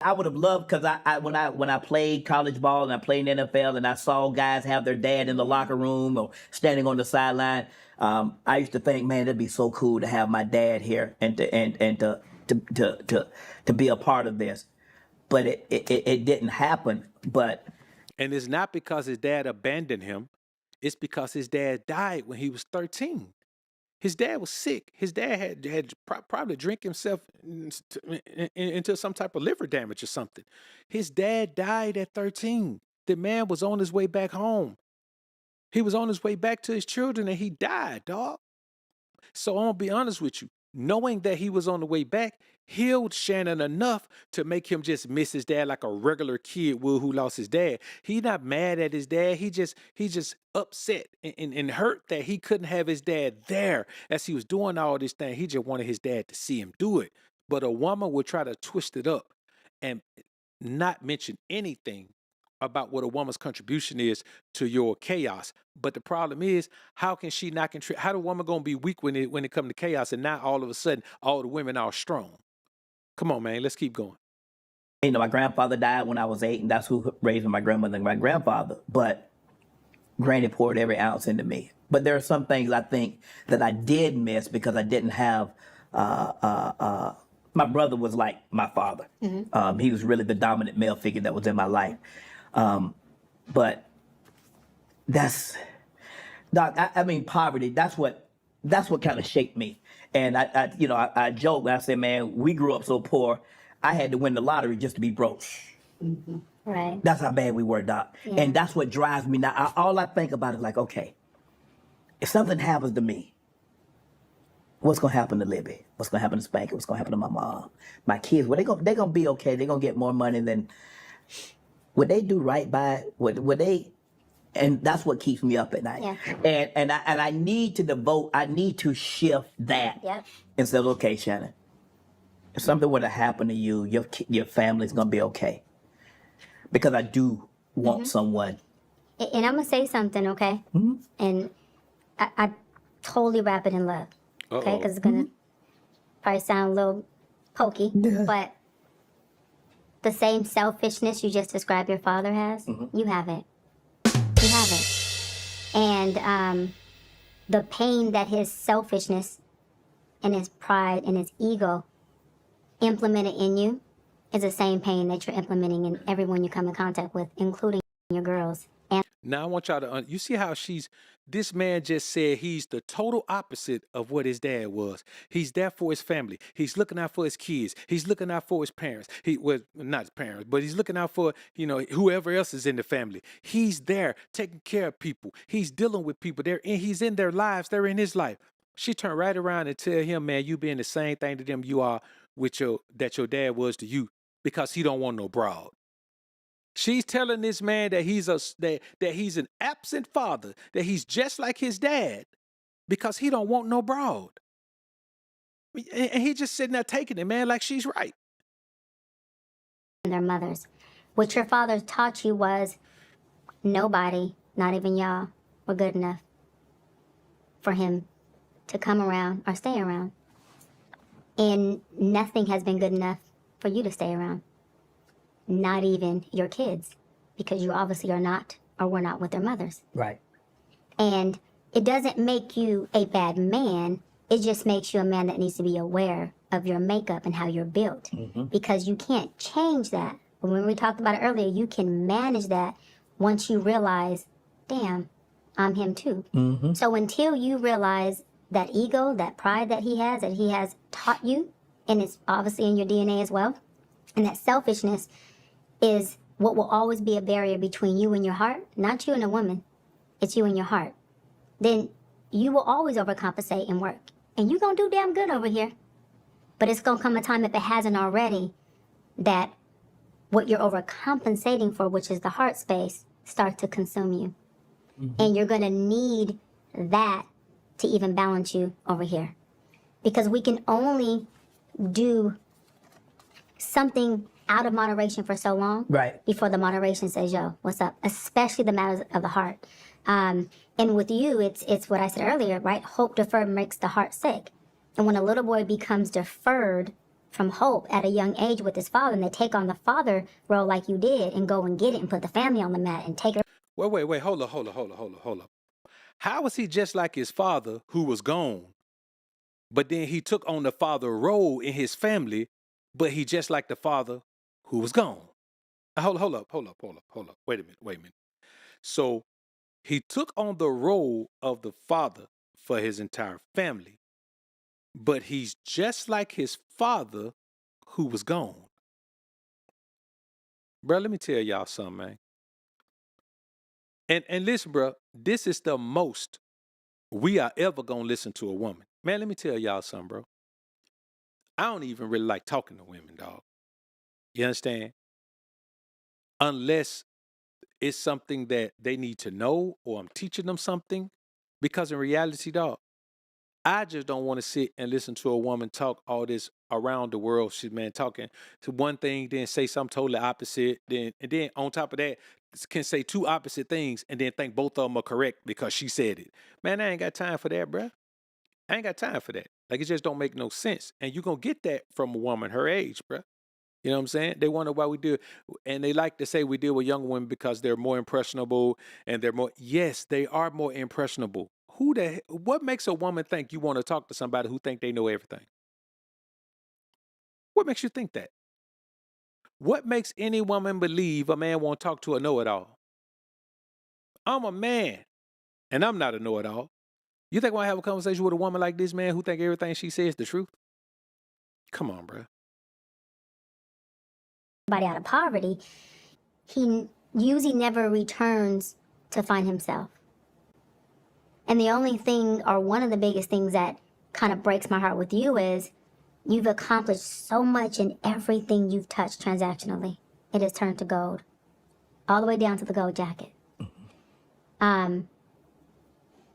I would have loved, because when I played college ball and I played in the NFL and I saw guys have their dad in the locker room or standing on the sideline, I used to think, man, it'd be so cool to have my dad here and to be a part of this. But it didn't happen. And it's not because his dad abandoned him. It's because his dad died when he was 13. His dad was sick. His dad had probably drank himself into some type of liver damage or something. His dad died at 13. The man was on his way back home. He was on his way back to his children and he died, dog. So I'm going to be honest with you. Knowing that he was on the way back healed Shannon enough to make him just miss his dad like a regular kid would who lost his dad. He's not mad at his dad. He just upset and hurt that he couldn't have his dad there as he was doing all this thing. He just wanted his dad to see him do it. But a woman would try to twist it up and not mention anything about what a woman's contribution is to your chaos. But the problem is, how can she not contribute? How the woman gonna be weak when it comes to chaos and now all of a sudden all the women are strong? Come on, man, let's keep going. You know, my grandfather died when I was 8, and that's who raised my grandmother and my grandfather. But Granny poured every ounce into me. But there are some things I think that I did miss because I didn't have. My brother was like my father. Mm-hmm. He was really the dominant male figure that was in my life. But that's, Doc, I mean, poverty, that's what kind of shaped me. And I joke and I say, man, we grew up so poor, I had to win the lottery just to be broke. Mm-hmm. Right. That's how bad we were, Doc. Yeah. And that's what drives me now. All I think about is like, okay, if something happens to me, what's going to happen to Libby? What's going to happen to Spanky? What's going to happen to my mom? My kids, well, they're going to be okay. They're going to get more money than... Would they do right by it? Would they? And that's what keeps me up at night. Yeah. And I need to shift that. Yep. And say, okay, Shannon, if something were to happen to you, your family's gonna be okay. Because I do want someone. And I'm gonna say something, okay? Mm-hmm. And I totally wrap it in love. Okay, because it's gonna probably sound a little pokey, but the same selfishness you just described your father has, you have it. You have it. And the pain that his selfishness and his pride and his ego implemented in you is the same pain that you're implementing in everyone you come in contact with, including your girls. And now I want y'all to, you see how this man just said he's the total opposite of what his dad was. He's there for his family. He's looking out for his kids. He's looking out for his parents. Not his parents, but he's looking out for, whoever else is in the family. He's there taking care of people. He's dealing with people. He's in their lives. They're in his life. She turned right around and tell him, man, you being the same thing to them you are that your dad was to you, because he don't want no broad. She's telling this man that he's an absent father, that he's just like his dad, because he don't want no broad. And he just sitting there taking it, man, like she's right. Their mothers. What your father taught you was nobody, not even y'all, were good enough for him to come around or stay around. And nothing has been good enough for you to stay around. Not even your kids, because you obviously are not or were not with their mothers. Right. And it doesn't make you a bad man. It just makes you a man that needs to be aware of your makeup and how you're built, because you can't change that. But when we talked about it earlier, you can manage that once you realize, damn, I'm him too. So until you realize that ego, that pride that he has taught you, and it's obviously in your DNA as well, and that selfishness is what will always be a barrier between you and your heart, not you and a woman, it's you and your heart, then you will always overcompensate and work. And you're going to do damn good over here. But it's going to come a time, if it hasn't already, that what you're overcompensating for, which is the heart space, starts to consume you. And you're going to need that to even balance you over here. Because we can only do something out of moderation for so long, Right. before the moderation says, yo, what's up? Especially the matters of the heart. And with you, it's what I said earlier, right? Hope deferred makes the heart sick. And when a little boy becomes deferred from hope at a young age with his father, and they take on the father role like you did and go and get it and put the family on the mat and take it. Wait, hold up. How was he just like his father who was gone, but then he took on the father role in his family, but he just like the father who was gone? Hold up. Wait a minute. So he took on the role of the father for his entire family, but he's just like his father who was gone. Bro, let me tell y'all something, man. And listen, bro, this is the most we are ever gonna listen to a woman. Man, let me tell y'all something, bro. I don't even really like talking to women, dog. You understand? Unless it's something that they need to know or I'm teaching them something. Because in reality, dog, I just don't want to sit and listen to a woman talk all this around the world. She's man talking to one thing, then say something totally opposite. And then on top of that, can say two opposite things and then think both of them are correct because she said it. Man, I ain't got time for that, bruh. I ain't got time for that. Like, it just don't make no sense. And you're going to get that from a woman her age, bruh. You know what I'm saying? They wonder why we do. And they like to say we deal with young women because they're more impressionable and they're more. Yes, they are more impressionable. What makes a woman think you want to talk to somebody who think they know everything? What makes you think that? What makes any woman believe a man won't talk to a know-it-all? I'm a man, and I'm not a know-it-all. You think I want to have a conversation with a woman like this, man, who think everything she says is the truth? Come on, bro. Somebody out of poverty, he usually never returns to find himself. And the only thing, or one of the biggest things that kind of breaks my heart with you is you've accomplished so much in everything you've touched transactionally. It has turned to gold, all the way down to the gold jacket. But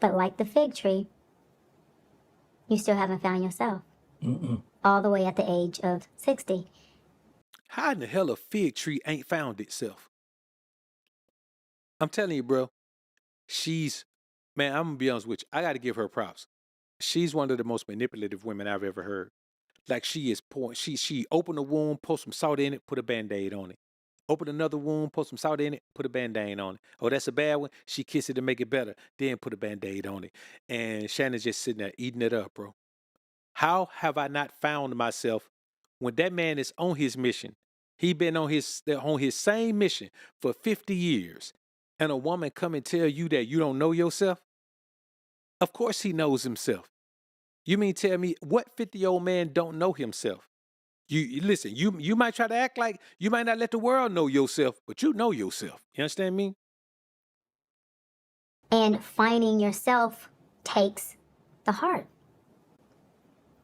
like the fig tree, you still haven't found yourself. All the way at the age of 60. How in the hell a fig tree ain't found itself? I'm telling you, bro. Man, I'm gonna be honest with you. I gotta give her props. She's one of the most manipulative women I've ever heard. Like, she is pouring. She opened a wound, put some salt in it, put a Band-Aid on it. Open another wound, put some salt in it, put a Band-Aid on it. Oh, that's a bad one. She kiss it to make it better, then put a Band-Aid on it. And Shannon's just sitting there eating it up, bro. How have I not found myself when that man is on his mission? He been on his same mission for 50 years. And a woman come and tell you that you don't know yourself? Of course he knows himself. You mean tell me what 50-year-old man don't know himself? You listen, you might try to act like you might not let the world know yourself, but you know yourself. You understand me? And finding yourself takes the heart.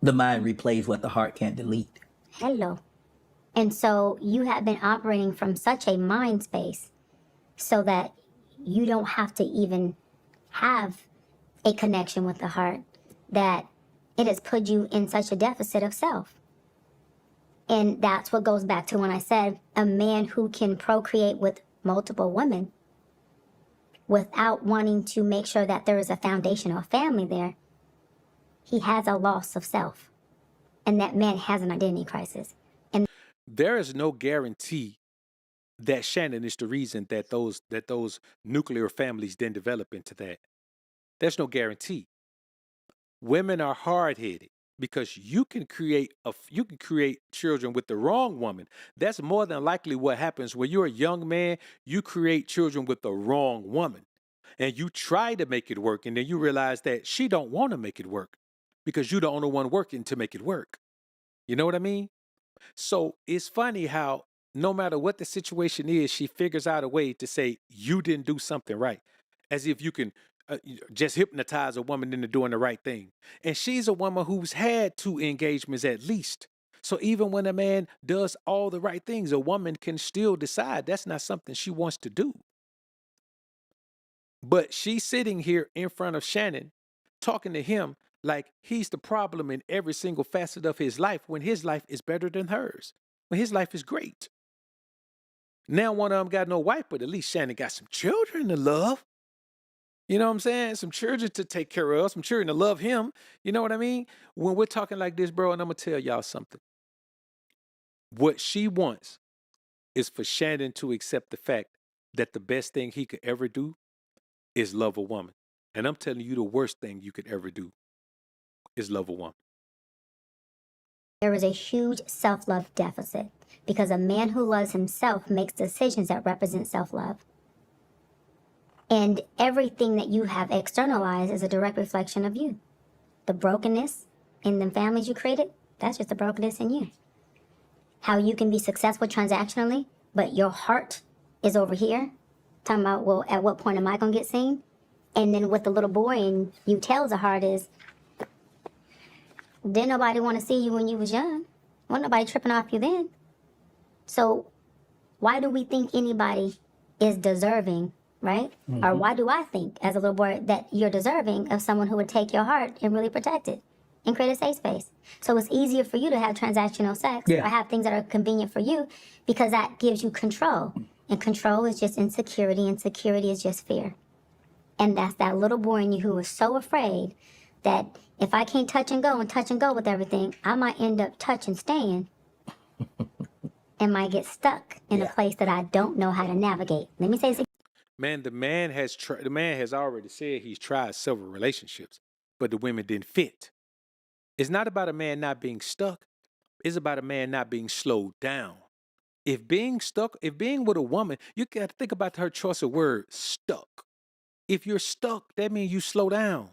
The mind replays what the heart can't delete. Hello. And so you have been operating from such a mind space so that you don't have to even have a connection with the heart, that it has put you in such a deficit of self. And that's what goes back to when I said a man who can procreate with multiple women without wanting to make sure that there is a foundational family there, he has a loss of self. And that man has an identity crisis. And There is no guarantee that Shannon is the reason that those nuclear families didn't develop into that. There's no guarantee. Women are hard-headed because you can create children with the wrong woman. That's more than likely what happens when you're a young man. You create children with the wrong woman, and you try to make it work, and then you realize that she don't want to make it work because you're the only one working to make it work. You know what I mean? So it's funny how no matter what the situation is, she figures out a way to say you didn't do something right, as if you can just hypnotize a woman into doing the right thing. And she's a woman who's had 2 engagements at least. So even when a man does all the right things, a woman can still decide that's not something she wants to do. But she's sitting here in front of Shannon, talking to him like he's the problem in every single facet of his life when his life is better than hers, when his life is great. Now one of them got no wife, but at least Shannon got some children to love. You know what I'm saying? Some children to take care of, some children to love him. You know what I mean? When we're talking like this, bro, and I'm going to tell y'all something. What she wants is for Shannon to accept the fact that the best thing he could ever do is love a woman. And I'm telling you, the worst thing you could ever do is love a woman. There is a huge self-love deficit because a man who loves himself makes decisions that represent self-love. And everything that you have externalized is a direct reflection of you. The brokenness in the families you created, that's just the brokenness in you. How you can be successful transactionally, but your heart is over here, talking about, well, at what point am I going to get seen? And then what the little boy in you tells the heart is, didn't nobody want to see you when you was young. Wasn't nobody tripping off you then. So why do we think anybody is deserving, right? Mm-hmm. Or why do I think, as a little boy, that you're deserving of someone who would take your heart and really protect it and create a safe space? So it's easier for you to have transactional sex or have things that are convenient for you because that gives you control. And control is just insecurity, and security is just fear. And that's that little boy in you who is so afraid that if I can't touch and go with everything, I might end up touch and staying and might get stuck in a place that I don't know how to navigate. Let me say this. Man, the man has already said he's tried several relationships, but the women didn't fit. It's not about a man not being stuck. It's about a man not being slowed down. If being with a woman, you got to think about her choice of word, stuck. If you're stuck, that means you slow down.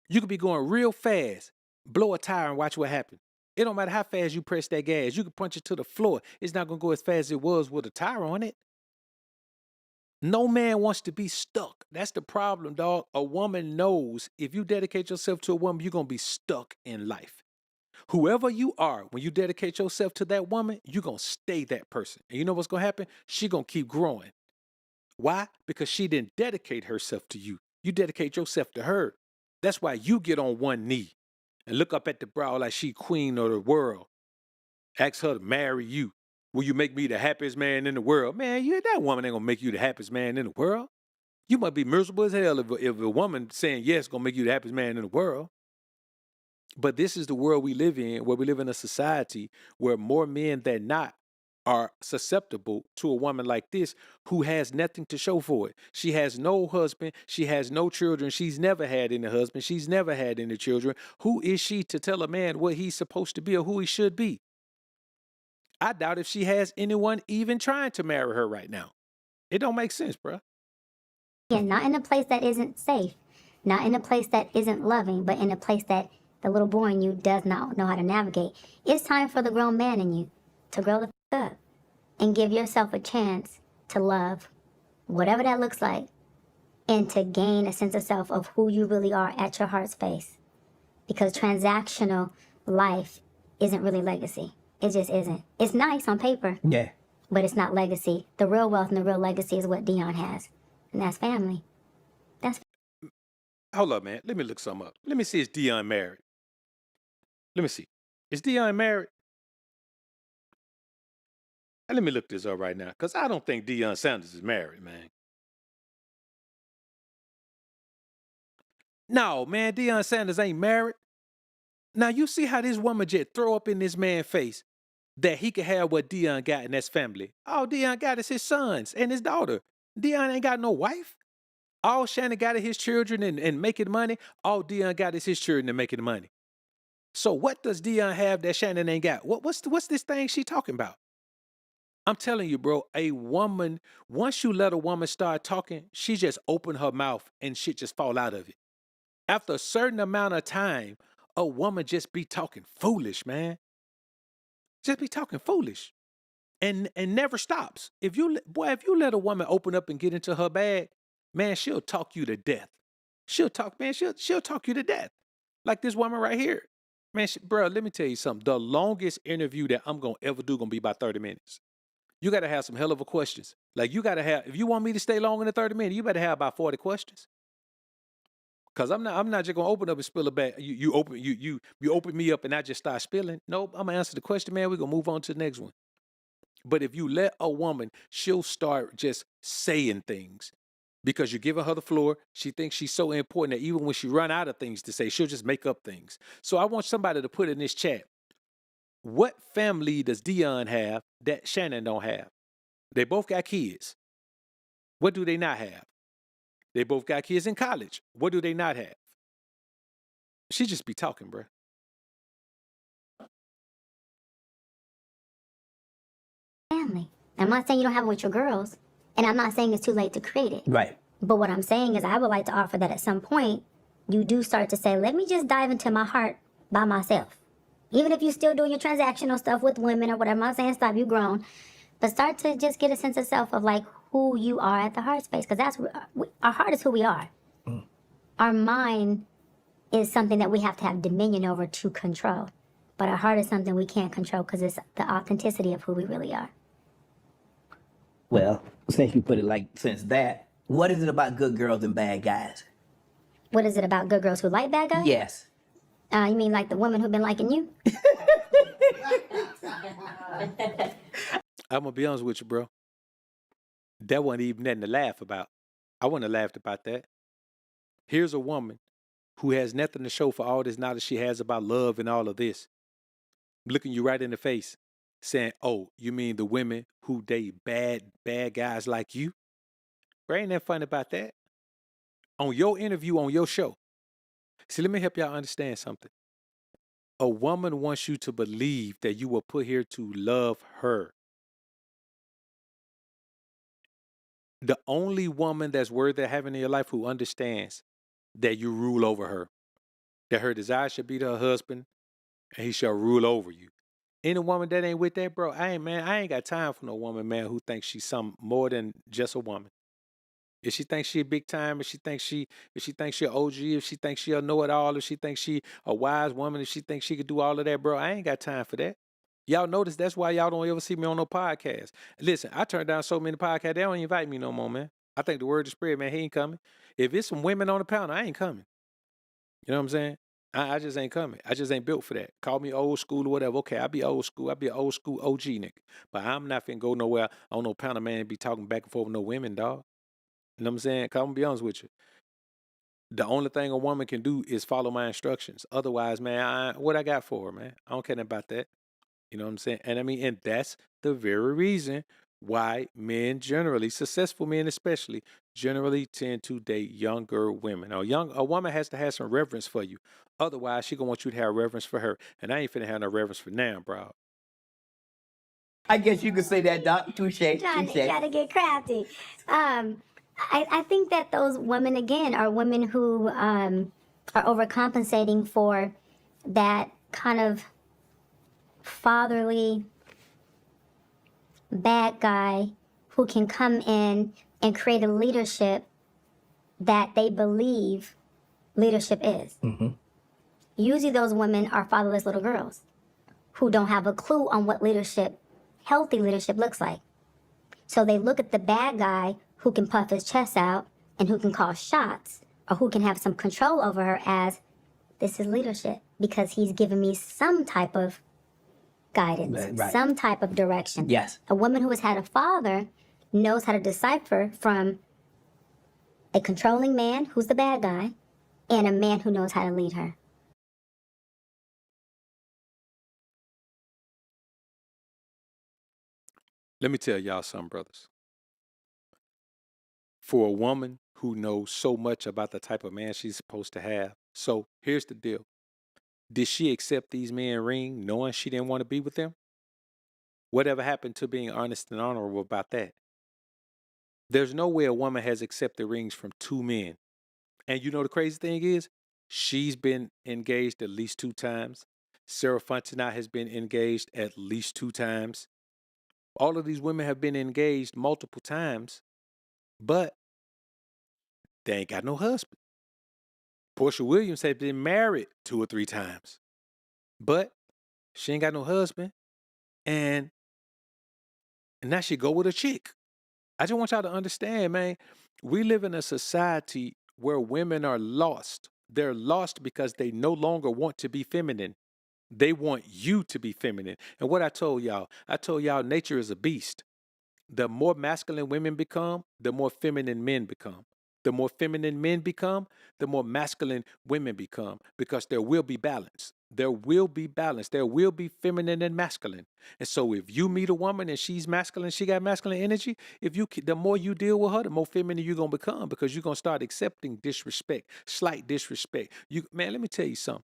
You could be going real fast, blow a tire and watch what happens. It don't matter how fast you press that gas. You can punch it to the floor. It's not going to go as fast as it was with a tire on it. No man wants to be stuck. That's the problem, dog. A woman knows if you dedicate yourself to a woman, you're going to be stuck in life. Whoever you are, when you dedicate yourself to that woman, you're going to stay that person. And you know what's going to happen? She's going to keep growing. Why? Because she didn't dedicate herself to you. You dedicate yourself to her. That's why you get on one knee and look up at the brow like she queen of the world. Ask her to marry you. Will you make me the happiest man in the world? Man, that woman ain't going to make you the happiest man in the world. You must be miserable as hell if a woman saying yes going to make you the happiest man in the world. But this is the world we live in, where we live in a society where more men than not are susceptible to a woman like this who has nothing to show for it. She has no husband. She has no children. She's never had any husband. She's never had any children. Who is she to tell a man what he's supposed to be or who he should be? I doubt if she has anyone even trying to marry her right now. It don't make sense, bro. Yeah, not in a place that isn't safe, not in a place that isn't loving, but in a place that the little boy in you does not know how to navigate. It's time for the grown man in you to grow the up and give yourself a chance to love, whatever that looks like, and to gain a sense of self of who you really are at your heart space. Because transactional life isn't really legacy. It just isn't. It's nice on paper, but it's not legacy. The real wealth and the real legacy is what Dion has, and that's family. Hold up, man. Let me look something up. Let me see, is Dion married? Let me see. Is Dion married? Let me look this up right now, because I don't think Deion Sanders is married, man. No, man, Deion Sanders ain't married. Now, you see how this woman just throw up in this man's face that he can have what Deion got in his family. All Deion got is his sons and his daughter. Deion ain't got no wife. All Shannon got is his children and making money. All Deion got is his children and making money. So what does Dion have that Shannon ain't got? What's this thing she talking about? I'm telling you, bro, a woman, once you let a woman start talking, she just open her mouth and shit just fall out of it. After a certain amount of time, a woman just be talking foolish, man. Just be talking foolish. And never stops. If you let a woman open up and get into her bag, man, she'll talk you to death. She'll talk you to death. Like this woman right here. Man, bro, let me tell you something. The longest interview that I'm gonna ever do gonna be about 30 minutes. You gotta have some hell of a questions. Like you gotta have, if you want me to stay longer than 30 minutes, you better have about 40 questions. Cause I'm not just gonna open up and spill a bag. You open me up and I just start spilling. Nope, I'm gonna answer the question, man. We're gonna move on to the next one. But if you let a woman, she'll start just saying things because you're giving her the floor. She thinks she's so important that even when she run out of things to say, she'll just make up things. So I want somebody to put in this chat, what family does Dion have that Shannon don't have? They both got kids. What do they not have? They both got kids in college. What do they not have? She just be talking, bro. Family. I'm not saying you don't have it with your girls, and I'm not saying it's too late to create it. Right. But what I'm saying is I would like to offer that at some point, you do start to say, let me just dive into my heart by myself. Even if you're still doing your transactional stuff with women or whatever, I'm not saying stop, you grown. But start to just get a sense of self of like who you are at the heart space. Because that's, our heart is who we are. Our mind is something that we have to have dominion over to control. But our heart is something we can't control because it's the authenticity of who we really are. Well, since you put it what is it about good girls and bad guys? What is it about good girls who like bad guys? Yes. You mean like the women who've been liking you? I'm gonna be honest with you, bro. That wasn't even nothing to laugh about. I wouldn't have laughed about that. Here's a woman who has nothing to show for all this knowledge she has about love and all of this, looking you right in the face, saying, oh, you mean the women who date bad guys like you? Bro, ain't that funny about that? On your interview, on your show. See, let me help y'all understand something. A woman wants you to believe that you were put here to love her. The only woman that's worthy of having in your life who understands that you rule over her, that her desire should be to her husband, and he shall rule over you. Any woman that ain't with that, bro, I ain't got time for no woman, man, who thinks she's something more than just a woman. If she thinks she a big time, if she thinks she an OG, if she thinks she a know-it-all, if she thinks she a wise woman, if she thinks she could do all of that, bro, I ain't got time for that. Y'all notice that's why y'all don't ever see me on no podcast. Listen, I turned down so many podcasts, they don't invite me no more, man. I think the word is spread, man. He ain't coming. If it's some women on the panel, I ain't coming. You know what I'm saying? I just ain't coming. I just ain't built for that. Call me old school or whatever. Okay, I'll be old school. I'll be an old school OG nigga. But I'm not finna go nowhere on no panel, man, and be talking back and forth with no women, dog. You know what I'm saying? Cause I'm gonna be honest with you. The only thing a woman can do is follow my instructions. Otherwise, man, what I got for her, man? I don't care nothing about that. You know what I'm saying? And I mean, and that's the very reason why men generally, successful men especially, generally tend to date younger women. Now, a woman has to have some reverence for you. Otherwise, she gonna want you to have reverence for her. And I ain't finna have no reverence for now, bro. I guess you could say that, Doc. Touche. Trying to get crafty. I think that those women, again, are women who are overcompensating for that kind of fatherly bad guy who can come in and create a leadership that they believe leadership is. Mm-hmm. Usually those women are fatherless little girls who don't have a clue on what leadership, healthy leadership looks like. So they look at the bad guy who can puff his chest out and who can call shots or who can have some control over her as this is leadership because he's giving me some type of guidance, right. Some type of direction. Yes. A woman who has had a father knows how to decipher from a controlling man who's the bad guy and a man who knows how to lead her. Let me tell y'all something, brothers. For a woman who knows so much about the type of man she's supposed to have. So here's the deal. Did she accept these men ring knowing she didn't want to be with them? Whatever happened to being honest and honorable about that? There's no way a woman has accepted rings from two men. And you know the crazy thing is, she's been engaged at least 2 times. Sarah Fontenot has been engaged at least 2 times. All of these women have been engaged multiple times, but they ain't got no husband. Portia Williams has been married 2 or 3 times, but she ain't got no husband, and now she go with a chick. I just want y'all to understand, man, we live in a society where women are lost. They're lost because they no longer want to be feminine. They want you to be feminine. And what I told y'all nature is a beast. The more masculine women become, the more feminine men become. The more feminine men become, the more masculine women become, because there will be balance. There will be balance. There will be feminine and masculine. And so if you meet a woman and she's masculine, she got masculine energy, the more you deal with her, the more feminine you're going to become, because you're going to start accepting disrespect, slight disrespect. Man, let me tell you something.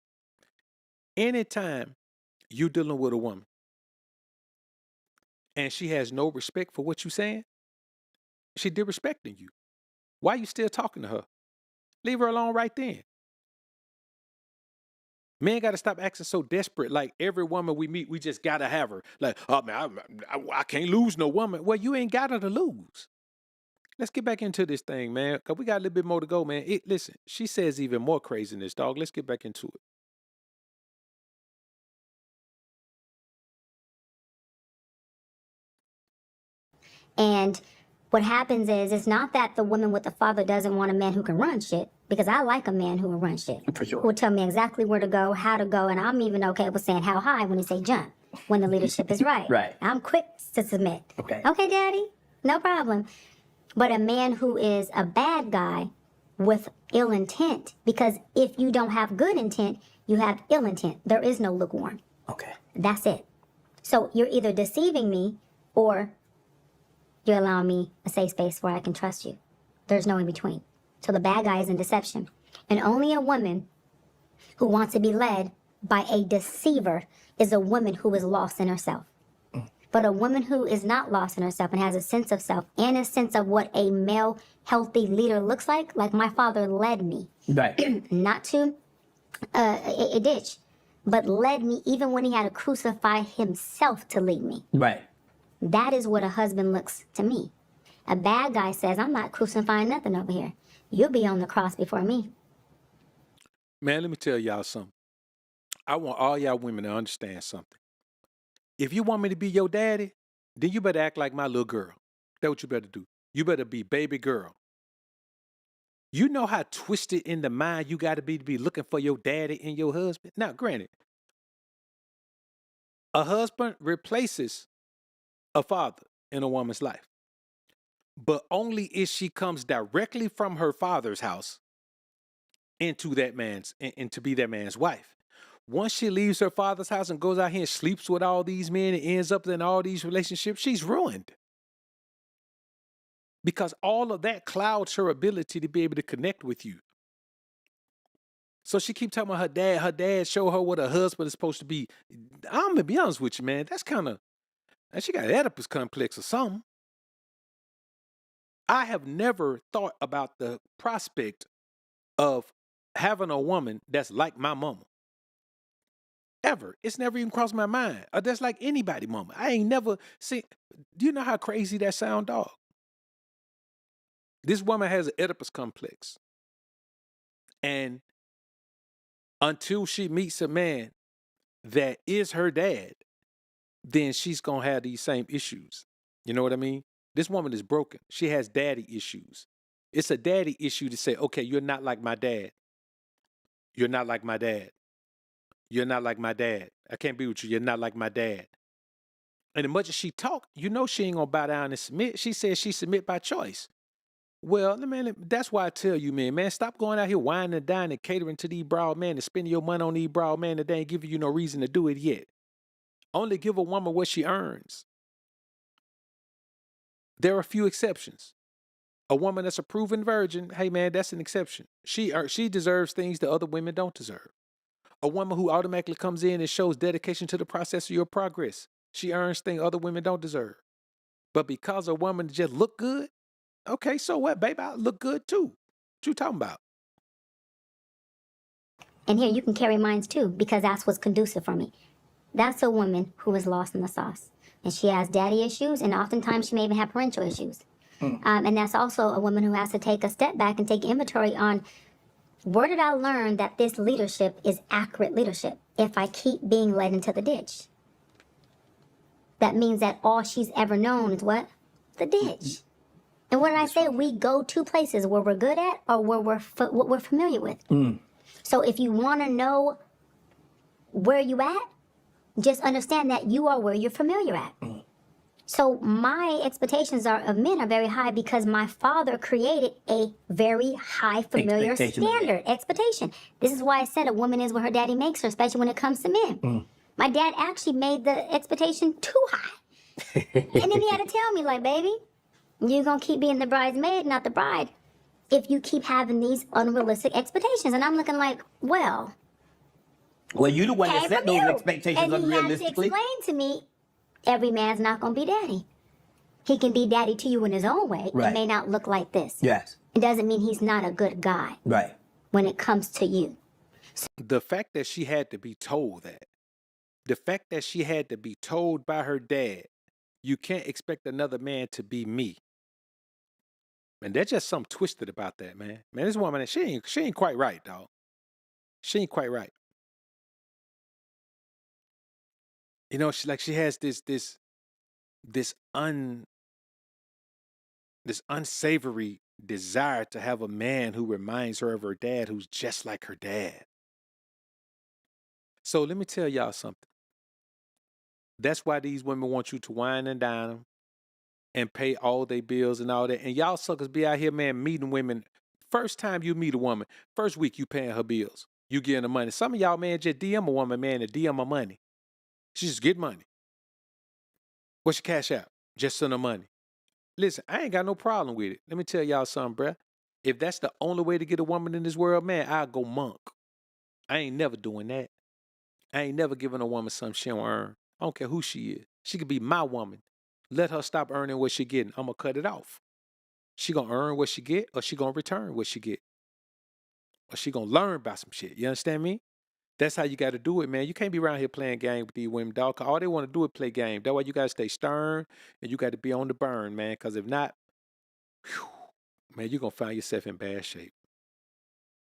Anytime you're dealing with a woman and she has no respect for what you're saying, she disrespecting you. Why are you still talking to her? Leave her alone right then. Men got to stop acting so desperate. Like every woman we meet, we just got to have her. Like, oh man, I can't lose no woman. Well, you ain't got her to lose. Let's get back into this thing, man, because we got a little bit more to go, man. Listen, she says even more craziness, dog. Let's get back into it. And what happens is, it's not that the woman with the father doesn't want a man who can run shit, because I like a man who will run shit. For sure. Who will tell me exactly where to go, how to go, and I'm even okay with saying how high when he say jump, when the leadership is right. Right. I'm quick to submit. Okay. Okay, daddy, no problem. But a man who is a bad guy with ill intent, because if you don't have good intent, you have ill intent. There is no lukewarm. Okay. That's it. So you're either deceiving me or you're allowing me a safe space where I can trust you. There's no in between. So the bad guy is in deception. And only a woman who wants to be led by a deceiver is a woman who is lost in herself. But a woman who is not lost in herself and has a sense of self and a sense of what a male healthy leader looks like my father led me. Right. Not to a ditch, but led me even when he had to crucify himself to lead me. Right. That is what a husband looks to me. A bad guy says, I'm not crucifying nothing over here. You'll be on the cross before me. Man, let me tell y'all something. I want all y'all women to understand something. If you want me to be your daddy, then you better act like my little girl. That's what you better do. You better be baby girl. You know how twisted in the mind you got to be looking for your daddy and your husband? Now, granted, a husband replaces a father in a woman's life, but only if she comes directly from her father's house into to be that man's wife. Once she leaves her father's house and goes out here and sleeps with all these men and ends up in all these relationships, she's ruined. Because all of that clouds her ability to be able to connect with you. So she keep talking about her dad. Her dad show her what a husband is supposed to be. I'm going to be honest with you, man. That's kind of, she got Oedipus complex or something. I have never thought about the prospect of having a woman that's like my mama. Ever. It's never even crossed my mind. Or that's like anybody mama. I ain't never seen. Do you know how crazy that sound, dog? This woman has an Oedipus complex. And until she meets a man that is her dad, then she's going to have these same issues. You know what I mean? This woman is broken. She has daddy issues. It's a daddy issue to say, okay, you're not like my dad. You're not like my dad. You're not like my dad. I can't be with you. You're not like my dad. And as much as she talk, you know she ain't going to bow down and submit. She says she submit by choice. Well, man, that's why I tell you, man, stop going out here whining and dining and catering to these broad men and spending your money on these broad men that they ain't giving you no reason to do it yet. Only give a woman what she earns. There are a few exceptions. A woman that's a proven virgin, hey, man, that's an exception. She deserves things that other women don't deserve. a woman who automatically comes in and shows dedication to the process of your progress. She earns things other women don't deserve. But because a woman just look good, okay, so what, baby? I look good too. What you talking about? And here, you can carry mines too, because that's what's conducive for me. That's a woman who is lost in the sauce. And she has daddy issues, and oftentimes she may even have parental issues. And that's also a woman who has to take a step back and take inventory on, where did I learn that this leadership is accurate leadership if I keep being led into the ditch? That means that all she's ever known is what? The ditch. And what did I say? We go to places where we're good at or where what we're familiar with. So if you want to know where you at, just understand that you are where you're familiar at. So my expectations of men are very high because my father created a very high familiar expectation. This is why I said a woman is what her daddy makes her, especially when it comes to men. My dad actually made the expectation too high. And then he had to tell me, like, baby, you're going to keep being the bridesmaid, not the bride, if you keep having these unrealistic expectations. And I'm looking like, well, you're the one that set those expectations and unrealistically. And he had to explain to me, every man's not going to be daddy. He can be daddy to you in his own way. Right. It may not look like this. Yes. It doesn't mean he's not a good guy. Right. When it comes to you. The fact that she had to be told that, the fact that she had to be told by her dad, you can't expect another man to be me. And there's just something twisted about that, man. Man, this woman, she ain't quite right, dog. She ain't quite right. You know, she has this unsavory desire to have a man who reminds her of her dad, who's just like her dad. So let me tell y'all something. That's why these women want you to wine and dine them and pay all their bills and all that. And y'all suckers be out here, man, meeting women. First time you meet a woman, first week you paying her bills. You getting the money. Some of y'all, man, just DM a woman, man, and DM her money. She just get money. What's your cash out? Just send her money. Listen, I ain't got no problem with it. Let me tell y'all something, bruh. If that's the only way to get a woman in this world, man, I'll go monk. I ain't never doing that. I ain't never giving a woman something she don't earn. I don't care who she is. She could be my woman. Let her stop earning what she getting. I'm going to cut it off. She going to earn what she get, or she going to return what she get. Or she going to learn about some shit. You understand me? That's how you got to do it, man. You can't be around here playing game with these women, dog. All they want to do is play game. That's why you got to stay stern and you got to be on the burn, man. Because if not, man, you're going to find yourself in bad shape.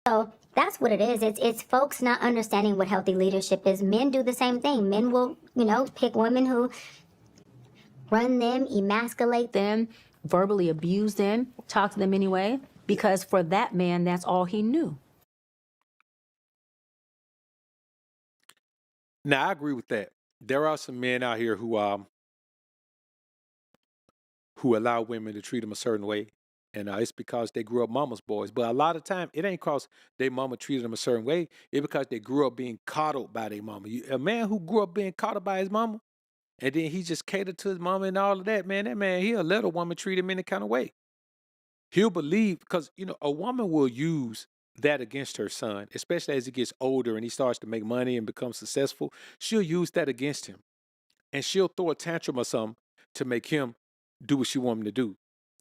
So that's what it is. It's folks not understanding what healthy leadership is. Men do the same thing. Men will, pick women who run them, emasculate them, verbally abuse them, talk to them anyway, because for that man, that's all he knew. Now, I agree with that. There are some men out here who allow women to treat them a certain way. And it's because they grew up mama's boys. But a lot of time, it ain't because their mama treated them a certain way. It's because they grew up being coddled by their mama. A man who grew up being coddled by his mama, and then he just catered to his mama and all of that, man, he'll let a woman treat him any kind of way. He'll believe, because, a woman will use that against her son, especially as he gets older and he starts to make money and become successful. She'll use that against him. And she'll throw a tantrum or something to make him do what she wants him to do.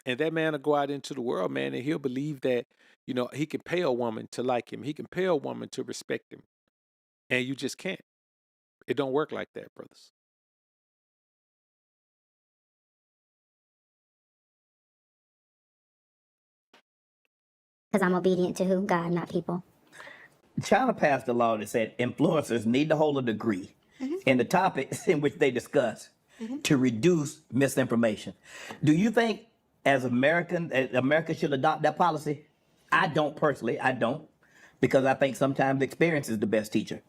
And that man will go out into the world, man, and he'll believe that, he can pay a woman to like him. He can pay a woman to respect him. And you just can't. It don't work like that, brothers. because I'm obedient to who? God, not people. China passed a law that said influencers need to hold a degree in the topics in which they discuss to reduce misinformation. Do you think as America should adopt that policy? I don't personally, because I think sometimes experience is the best teacher.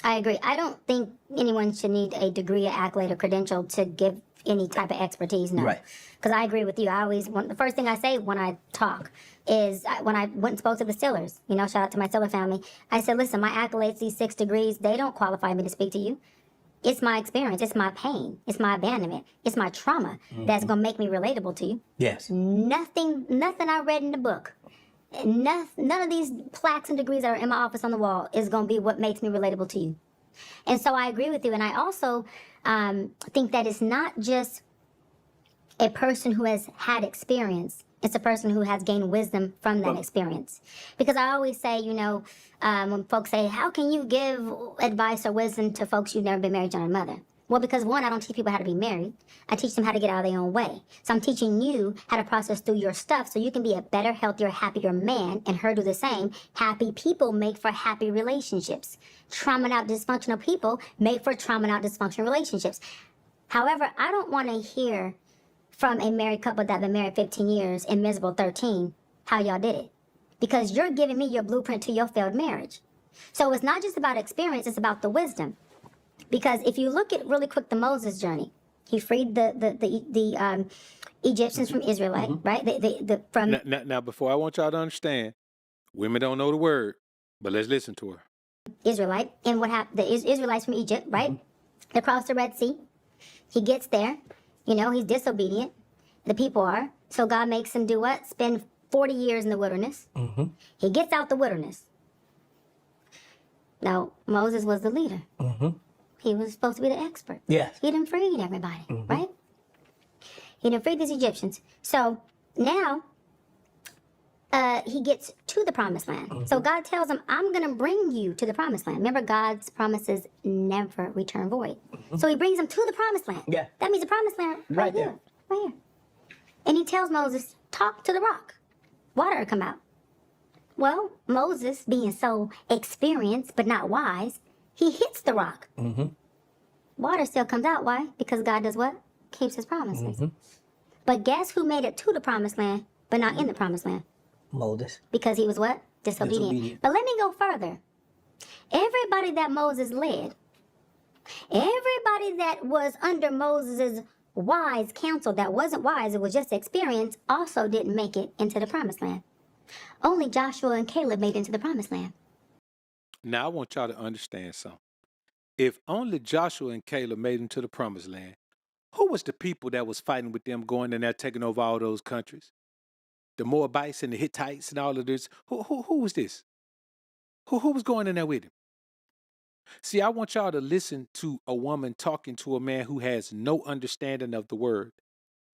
I agree. I don't think anyone should need a degree, or accolade, or credential to give any type of expertise, no. Right. Because I agree with you. The first thing I say when I talk is, when I went and spoke to the Stillers, shout out to my Stiller family, I said, listen, my accolades, these 6 degrees, they don't qualify me to speak to you. It's my experience, it's my pain, it's my abandonment, it's my trauma that's going to make me relatable to you. Yes. Nothing I read in the book None of these plaques and degrees that are in my office on the wall is going to be what makes me relatable to you. And so I agree with you. And I also think that it's not just a person who has had experience. It's a person who has gained wisdom from that experience. Because I always say, you know, when folks say, how can you give advice or wisdom to folks who've never been married to a mother? Well, because one, I don't teach people how to be married. I teach them how to get out of their own way. So I'm teaching you how to process through your stuff so you can be a better, healthier, happier man, and her do the same. Happy people make for happy relationships. Trauma out dysfunctional people make for trauma out dysfunctional relationships. However, I don't want to hear from a married couple that been married 15 years and miserable 13 how y'all did it. Because you're giving me your blueprint to your failed marriage. So it's not just about experience, it's about the wisdom. Because if you look at really quick the Moses journey, he freed the Egyptians from Israelite, right? From Now, before I want y'all to understand, women don't know the word, but let's listen to her. Israelite. And what happened? The Israelites from Egypt, right? They crossed the Red Sea. He gets there. You know, he's disobedient. The people are. So God makes him do what? Spend 40 years in the wilderness. He gets out the wilderness. Now, Moses was the leader. He was supposed to be the expert. Yes. He done freed everybody, right? He done freed these Egyptians. So now he gets to the promised land. So God tells him, I'm going to bring you to the promised land. Remember, God's promises never return void. So he brings him to the promised land. Yeah. That means the promised land right there. here. Right here. And he tells Moses, talk to the rock. Water will come out. Well, Moses, being so experienced but not wise, he hits the rock. Water still comes out. Why? Because God does what? Keeps his promises. But guess who made it to the promised land but not in the promised land? Moses. Because he was what? Disobedient. But let me go further. Everybody that Moses led, everybody that was under Moses' wise counsel that wasn't wise, it was just experience, also didn't make it into the promised land. Only Joshua and Caleb made it into the promised land. Now, I want y'all to understand something. If only Joshua and Caleb made it into the promised land, who was the people that was fighting with them going in there taking over all those countries? The Moabites and the Hittites and all of this. Who was this? Who was going in there with him? See, I want y'all to listen to a woman talking to a man who has no understanding of the word.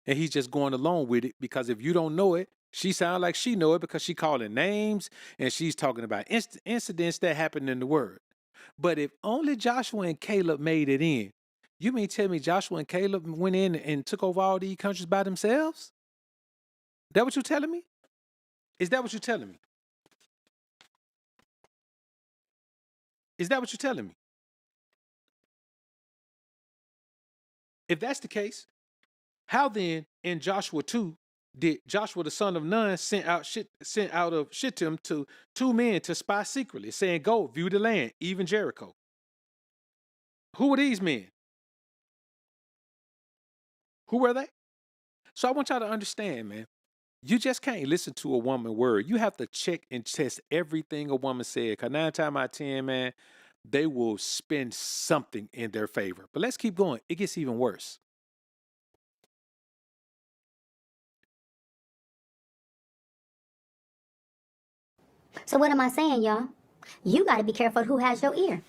And he's just going along with it because if you don't know it, she sounds like she know it because she calling names and she's talking about incidents that happened in the word. But if only Joshua and Caleb made it in, you mean tell me Joshua and Caleb went in and took over all these countries by themselves? That what you're telling me? Is that what you're telling me? Is that what you're telling me? If that's the case, how then in Joshua 2 did Joshua the son of Nun sent out of Shittim to 2 men to spy secretly, saying, go, view the land, even Jericho? Who were these men? Who were they? So I want y'all to understand, man. You just can't listen to a woman's word. You have to check and test everything a woman said. Because 9 times out of 10, man, they will spend something in their favor. But let's keep going. It gets even worse. So what am I saying, y'all? You got to be careful who has your ear.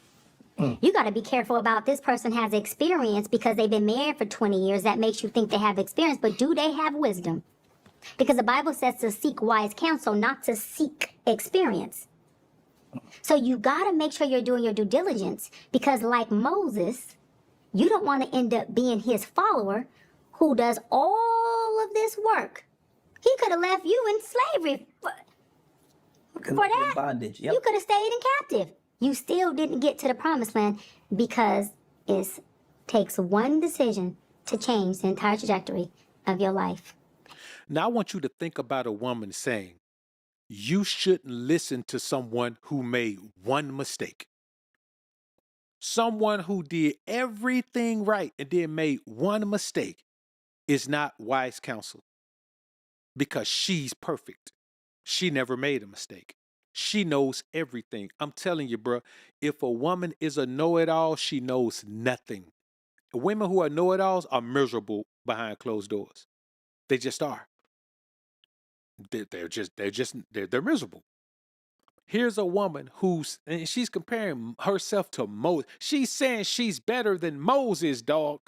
You got to be careful about this person has experience because they've been married for 20 years. That makes you think they have experience, but do they have wisdom? Because the Bible says to seek wise counsel, not to seek experience. So you got to make sure you're doing your due diligence because like Moses, you don't want to end up being his follower who does all of this work. He could have left you in slavery for that. Bondage. Yep. You could have stayed in captive. You still didn't get to the promised land because it takes one decision to change the entire trajectory of your life. Now, I want you to think about a woman saying, you shouldn't listen to someone who made one mistake. Someone who did everything right and then made one mistake is not wise counsel because she's perfect. She never made a mistake. She knows everything. I'm telling you, bro, if a woman is a know-it-all, she knows nothing. Women who are know-it-alls are miserable behind closed doors. They just are. They're miserable. Here's a woman and she's comparing herself to Moses. She's saying she's better than Moses, dog.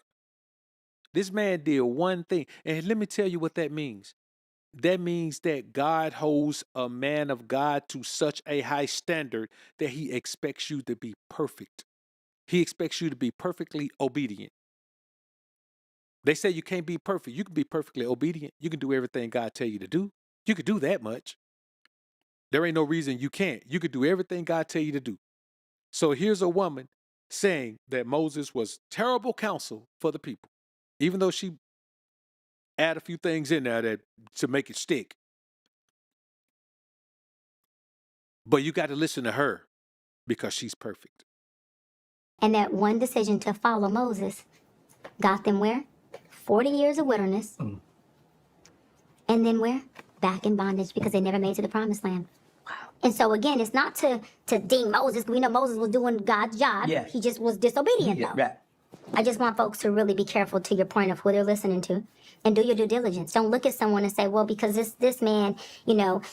This man did one thing. And let me tell you what that means. That means that God holds a man of God to such a high standard that he expects you to be perfect. He expects you to be perfectly obedient. They say you can't be perfect. You can be perfectly obedient. You can do everything God tell you to do. You could do that much. There ain't no reason you can't. You could do everything God tell you to do. So here's a woman saying that Moses was terrible counsel for the people, even though she add a few things in there to make it stick. But you got to listen to her because she's perfect. And that one decision to follow Moses got them where? 40 years of wilderness. And then where? Back in bondage because they never made it to the promised land. Wow. And so again, it's not to ding Moses. We know Moses was doing God's job. Yeah. He just was disobedient though. Right. I just want folks to really be careful to your point of who they're listening to and do your due diligence. Don't look at someone and say, well, because this man,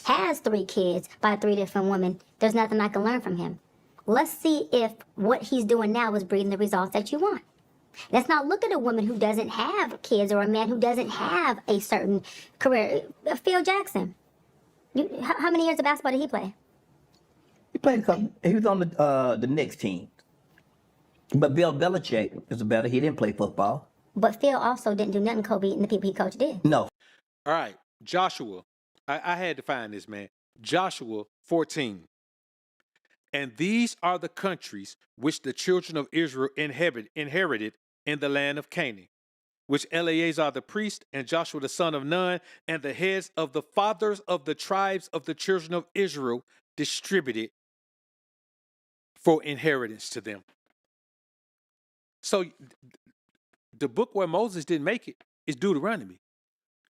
has 3 kids by 3 different women, there's nothing I can learn from him. Let's see if what he's doing now is breeding the results that you want. Let's not look at a woman who doesn't have kids or a man who doesn't have a certain career. Phil Jackson. How many years of basketball did he play? He played a couple. He was on the Knicks team. But Bill Belichick is better. He didn't play football. But Phil also didn't do nothing Kobe and the people he coached did. No. All right, Joshua. I had to find this, man. Joshua 14. And these are the countries which the children of Israel inherited in the land of Canaan, which Eleazar the priest and Joshua the son of Nun and the heads of the fathers of the tribes of the children of Israel distributed for inheritance to them. So the book where Moses didn't make it is Deuteronomy.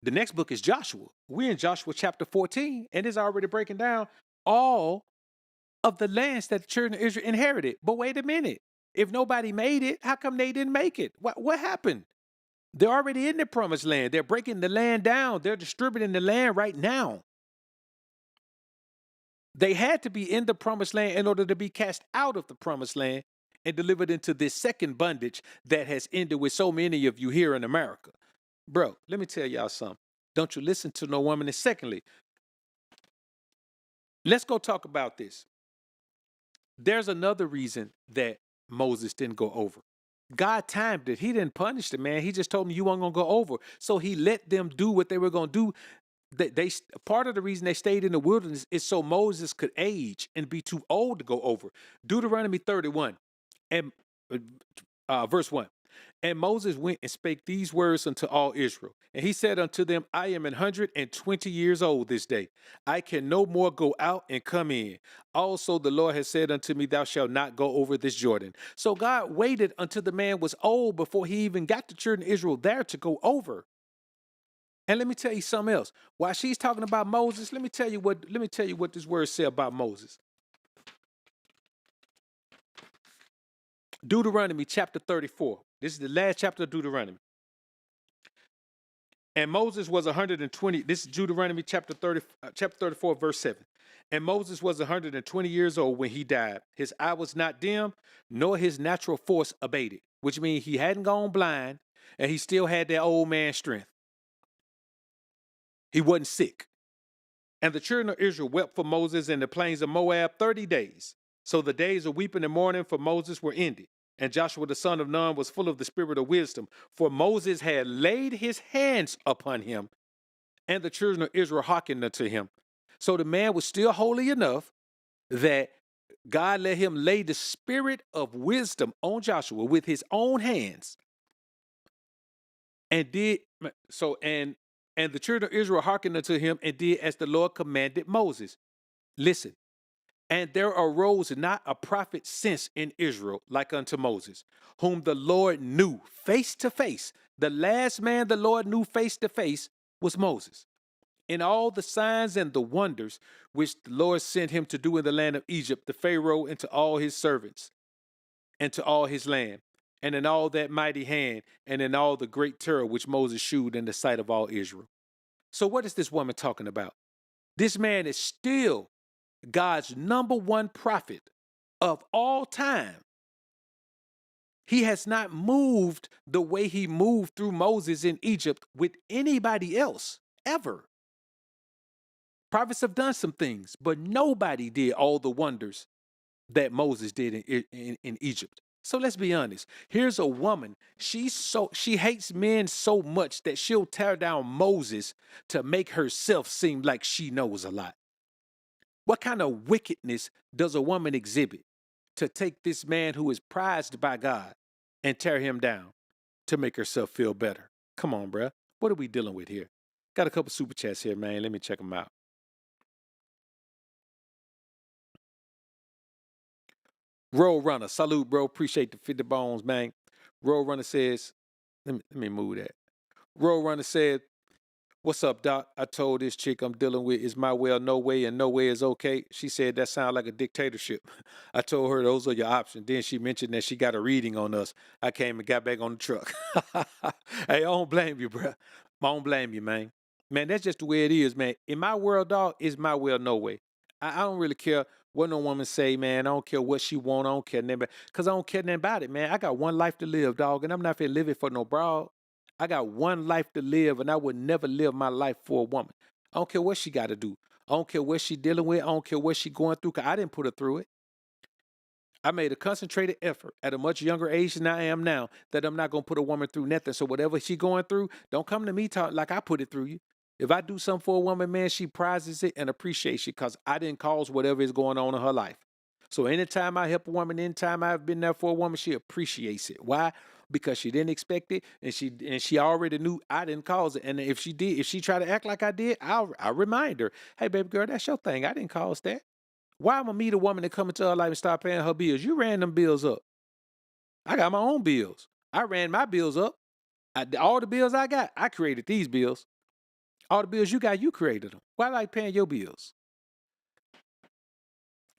The next book is Joshua. We're in Joshua chapter 14, and it's already breaking down all of the lands that the children of Israel inherited. But wait a minute. If nobody made it, how come they didn't make it? What happened? They're already in the promised land. They're breaking the land down. They're distributing the land right now. They had to be in the promised land in order to be cast out of the promised land and delivered into this second bondage that has ended with so many of you here in America. Bro, let me tell y'all something. Don't you listen to no woman. And secondly, let's go talk about this. There's another reason that Moses didn't go over. God timed it. He didn't punish the man. He just told me you weren't going to go over. So he let them do what they were going to do. Part of the reason they stayed in the wilderness is so Moses could age and be too old to go over. Deuteronomy 31 and verse 1. And Moses went and spake these words unto all Israel. And he said unto them, I am 120 years old this day. I can no more go out and come in. Also the Lord has said unto me, thou shalt not go over this Jordan. So God waited until the man was old before he even got the children of Israel there to go over. And let me tell you something else. While she's talking about Moses, let me tell you what this word said about Moses. Deuteronomy chapter 34. This is the last chapter of Deuteronomy. And Moses was 120. This is Deuteronomy chapter 34, verse 7. And Moses was 120 years old when he died. His eye was not dim, nor his natural force abated, which means he hadn't gone blind, and he still had that old man strength. He wasn't sick. And the children of Israel wept for Moses in the plains of Moab 30 days. So the days of weeping and mourning for Moses were ended. And Joshua the son of Nun was full of the spirit of wisdom, for Moses had laid his hands upon him, and the children of Israel hearkened unto him. So the man was still holy enough that God let him lay the spirit of wisdom on Joshua with his own hands. And the children of Israel hearkened unto him and did as the Lord commanded Moses. Listen. And there arose not a prophet since in Israel like unto Moses, whom the Lord knew face to face. The last man the Lord knew face to face was Moses. In all the signs and the wonders which the Lord sent him to do in the land of Egypt, the Pharaoh, and to all his servants, and to all his land, and in all that mighty hand, and in all the great terror which Moses shewed in the sight of all Israel. So what is this woman talking about? This man is still God's number one prophet of all time. He has not moved the way he moved through Moses in Egypt with anybody else ever. Prophets have done some things, but nobody did all the wonders that Moses did in Egypt. So let's be honest. Here's a woman. She hates men so much that she'll tear down Moses to make herself seem like she knows a lot. What kind of wickedness does a woman exhibit to take this man who is prized by God and tear him down to make herself feel better? Come on, bruh. What are we dealing with here? Got a couple super chats here, man. Let me check them out. Roll Runner, salute, bro. Appreciate the 50 bones, man. Roll Runner says, let me move that. Roll Runner said, what's up, Doc? I told this chick I'm dealing with is my way or no way, and no way is okay. She said that sounds like a dictatorship. I told her those are your options. Then she mentioned that she got a reading on us. I came and got back on the truck. Hey, I don't blame you, bro. I don't blame you, man. Man, that's just the way it is, man. In my world, dog, it's my way or no way. I don't really care what no woman say, man. I don't care what she want. I don't care nothing, because I don't care nothing about it, man. I got one life to live, dog, and I'm not finna live it for no broad. I got one life to live, and I would never live my life for a woman. I don't care what she got to do. I don't care what she dealing with. I don't care what she going through, because I didn't put her through it. I made a concentrated effort at a much younger age than I am now that I'm not going to put a woman through nothing. So whatever she going through, don't come to me talk like I put it through you. If I do something for a woman, man, she prizes it and appreciates it because I didn't cause whatever is going on in her life. So anytime I help a woman, anytime I've been there for a woman, she appreciates it. Why? Because she didn't expect it, and she already knew I didn't cause it. And if she tried to act like I did, I'll remind her, hey, baby girl, that's your thing. I didn't cause that. Why am I meet a woman that come into her life and start paying her bills? You ran them bills up. I got my own bills. I ran my bills up. All the bills I got, I created these bills. All the bills you got, you created them. Why I like paying your bills?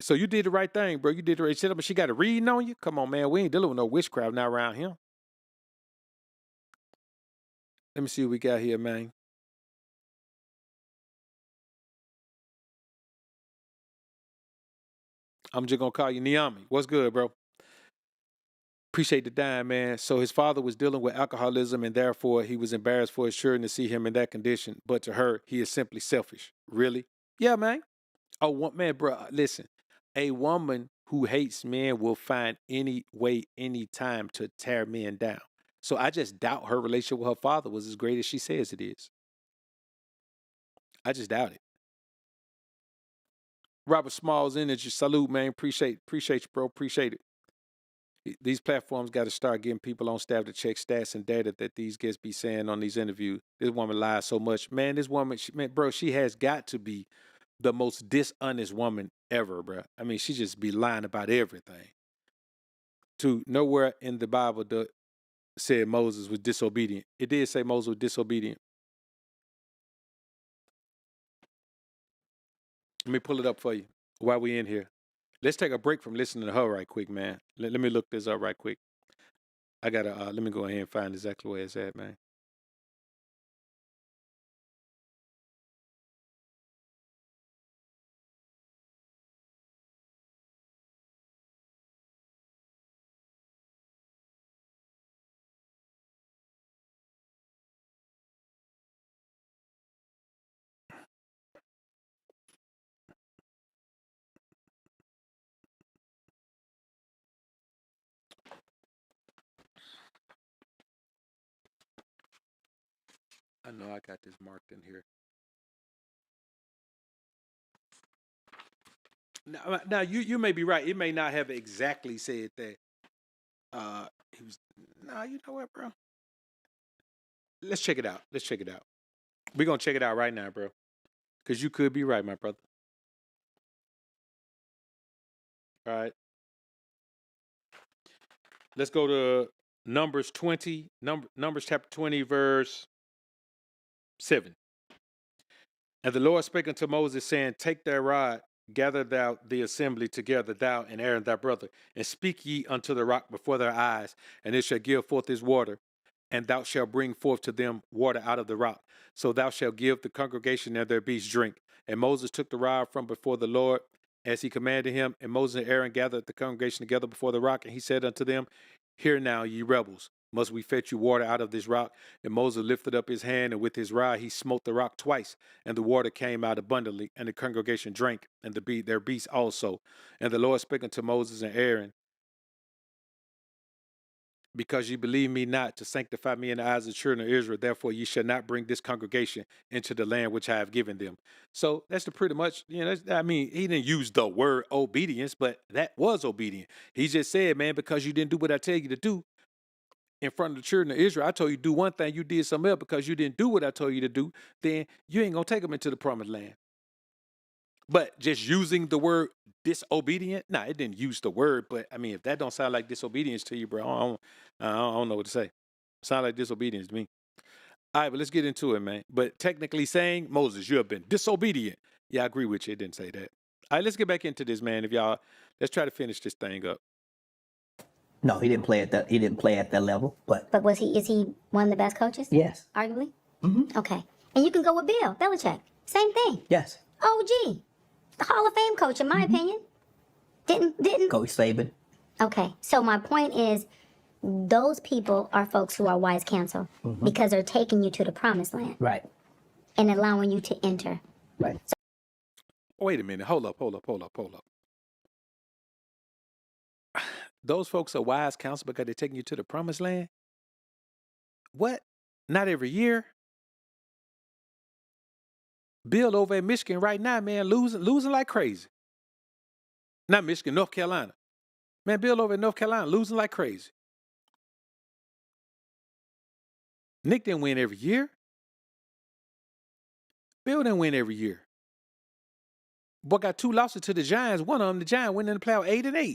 So you did the right thing, bro. You did the right shit. But she got a reading on you? Come on, man. We ain't dealing with no witchcraft now around here. Let me see what we got here, man. I'm just going to call you Niami. What's good, bro? Appreciate the dime, man. So his father was dealing with alcoholism, and therefore he was embarrassed for his children to see him in that condition. But to her, he is simply selfish. Really? Yeah, man. Oh, man, bro, listen. A woman who hates men will find any way, any time to tear men down. So I just doubt her relationship with her father was as great as she says it is. I just doubt it. Robert Smalls Energy, salute, man. Appreciate you, bro. Appreciate it. These platforms got to start getting people on staff to check stats and data that these guests be saying on these interviews. This woman lies so much. Man, this woman, she has got to be the most dishonest woman ever, bro. I mean, she just be lying about everything. Nowhere in the Bible said Moses was disobedient. It did say Moses was disobedient. Let me pull it up for you while we in here. Let's take a break from listening to her right quick, man. Let me look this up right quick. I gotta let me go ahead and find exactly where it's at, man. I know I got this marked in here. Now you may be right. It may not have exactly said that. He was. Nah, you know what, bro? Let's check it out. We're gonna check it out right now, bro. Because you could be right, my brother. All right. Let's go to Numbers 20. Numbers chapter 20, verse 7. And the Lord spake unto Moses, saying, take thy rod, gather thou the assembly together, thou and Aaron thy brother, and speak ye unto the rock before their eyes, and it shall give forth his water. and thou shalt bring forth to them water out of the rock. So thou shalt give the congregation and their beasts drink. And Moses took the rod from before the Lord as he commanded him. And Moses and Aaron gathered the congregation together before the rock. And he said unto them, Hear now, ye rebels, must we fetch you water out of this rock? And Moses lifted up his hand, and with his rod he smote the rock twice, and the water came out abundantly, and the congregation drank, and their beasts also. And the Lord spake unto Moses and Aaron, Because ye believe me not to sanctify me in the eyes of the children of Israel, therefore ye shall not bring this congregation into the land which I have given them. So that's the pretty much, I mean, he didn't use the word obedience, but that was obedient. He just said, man, because you didn't do what I tell you to do in front of the children of Israel, I told you to do one thing, you did something else. Because you didn't do what I told you to do, then you ain't going to take them into the promised land. But just using the word disobedient, it didn't use the word, but I mean, if that don't sound like disobedience to you, bro, I don't know what to say. Sound like disobedience to me. All right, but let's get into it, man. But technically saying, Moses, you have been disobedient. Yeah, I agree with you. It didn't say that. All right, let's get back into this, man. Let's try to finish this thing up. No, he didn't play at that. He didn't play at that level. But Is he one of the best coaches? yes, Arguably? Mm-hmm. Okay. And you can go with Bill Belichick. Same thing. yes. OG. The Hall of Fame coach, in my opinion. Didn't. Coach Saban. Okay. So my point is, those people are folks who are wise counsel because they're taking you to the promised land Right. and allowing you to enter. Right. Wait a minute. Hold up. Those folks are wise counsel because they're taking you to the promised land? What? Not every year? Bill over at Michigan right now, man, losing like crazy. Not Michigan, North Carolina. Man, Bill over at North Carolina losing like crazy. Nick didn't win every year. Bill didn't win every year. Boy got 2 losses to the Giants. One of them, the Giants went in the playoff 8-8.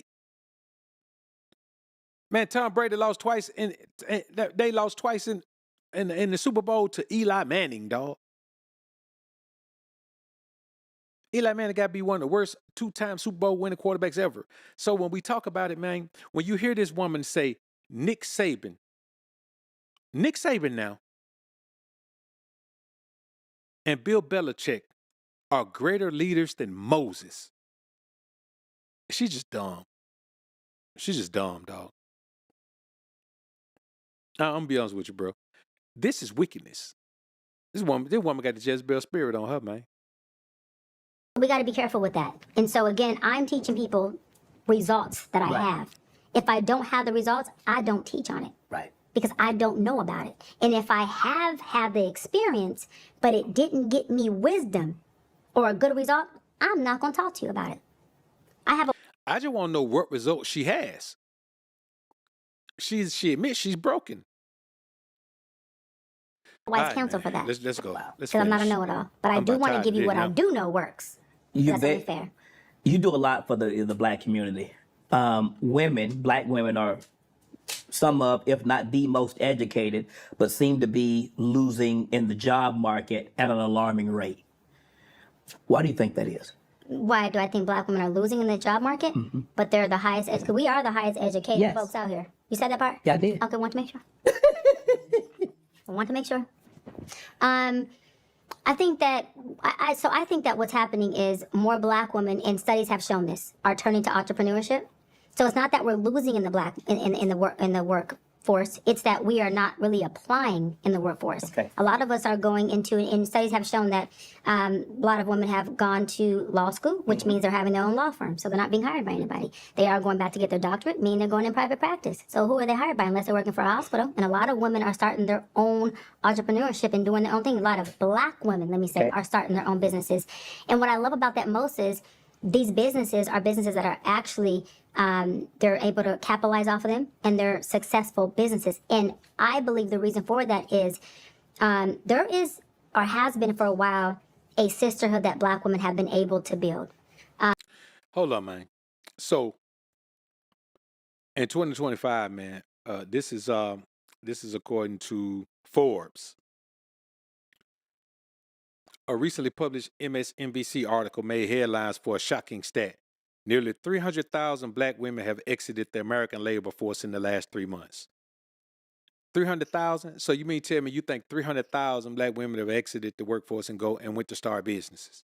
Man, Tom Brady lost twice, and they lost twice in the Super Bowl to Eli Manning, dog. Eli Manning got to be one of the worst 2-time Super Bowl winning quarterbacks ever. So when we talk about it, man, when you hear this woman say Nick Saban now, and Bill Belichick are greater leaders than Moses, she's just dumb. She's just dumb, dog. I'm going to be honest with you, bro. This is wickedness. This woman got the Jezebel spirit on her, man. We got to be careful with that. And so, again, I'm teaching people results that I have. If I don't have the results, I don't teach on it. Right. Because I don't know about it. And if I have had the experience, but it didn't get me wisdom or a good result, I'm not going to talk to you about it. I just want to know what results she has. She admits she's broken. Wise counsel for that. Let's go. Because I'm not a know-it-all. But I do want to give you what I do know works. That's only fair. You do a lot for the black community. Black women are some of, if not the most educated, but seem to be losing in the job market at an alarming rate. Why do you think that is? Why do I think black women are losing in the job market? But they're the highest, we are the highest educated folks out here. You said that part? Yeah, I did. Okay, want to make sure. I want to make sure. I think that I think that what's happening is more black women, and studies have shown this, are turning to entrepreneurship. So it's not that we're losing in the workforce. It's that we are not really applying in the workforce. Okay. A lot of us are going into, and studies have shown that a lot of women have gone to law school, which means they're having their own law firm. So they're not being hired by anybody. They are going back to get their doctorate, meaning they're going in private practice. So who are they hired by unless they're working for a hospital? And a lot of women are starting their own entrepreneurship and doing their own thing. A lot of black women, let me say, are starting their own businesses. And what I love about that most is these businesses are businesses that are actually, they're able to capitalize off of them, and they're successful businesses. And I believe the reason for that is there is, or has been for a while, a sisterhood that black women have been able to build. Hold on, man. So in 2025, man, this is according to Forbes. A recently published MSNBC article made headlines for a shocking stat. Nearly 300,000 black women have exited the American labor force in the last 3 months. 300,000. So you mean tell me you think 300,000 black women have exited the workforce and went to start businesses?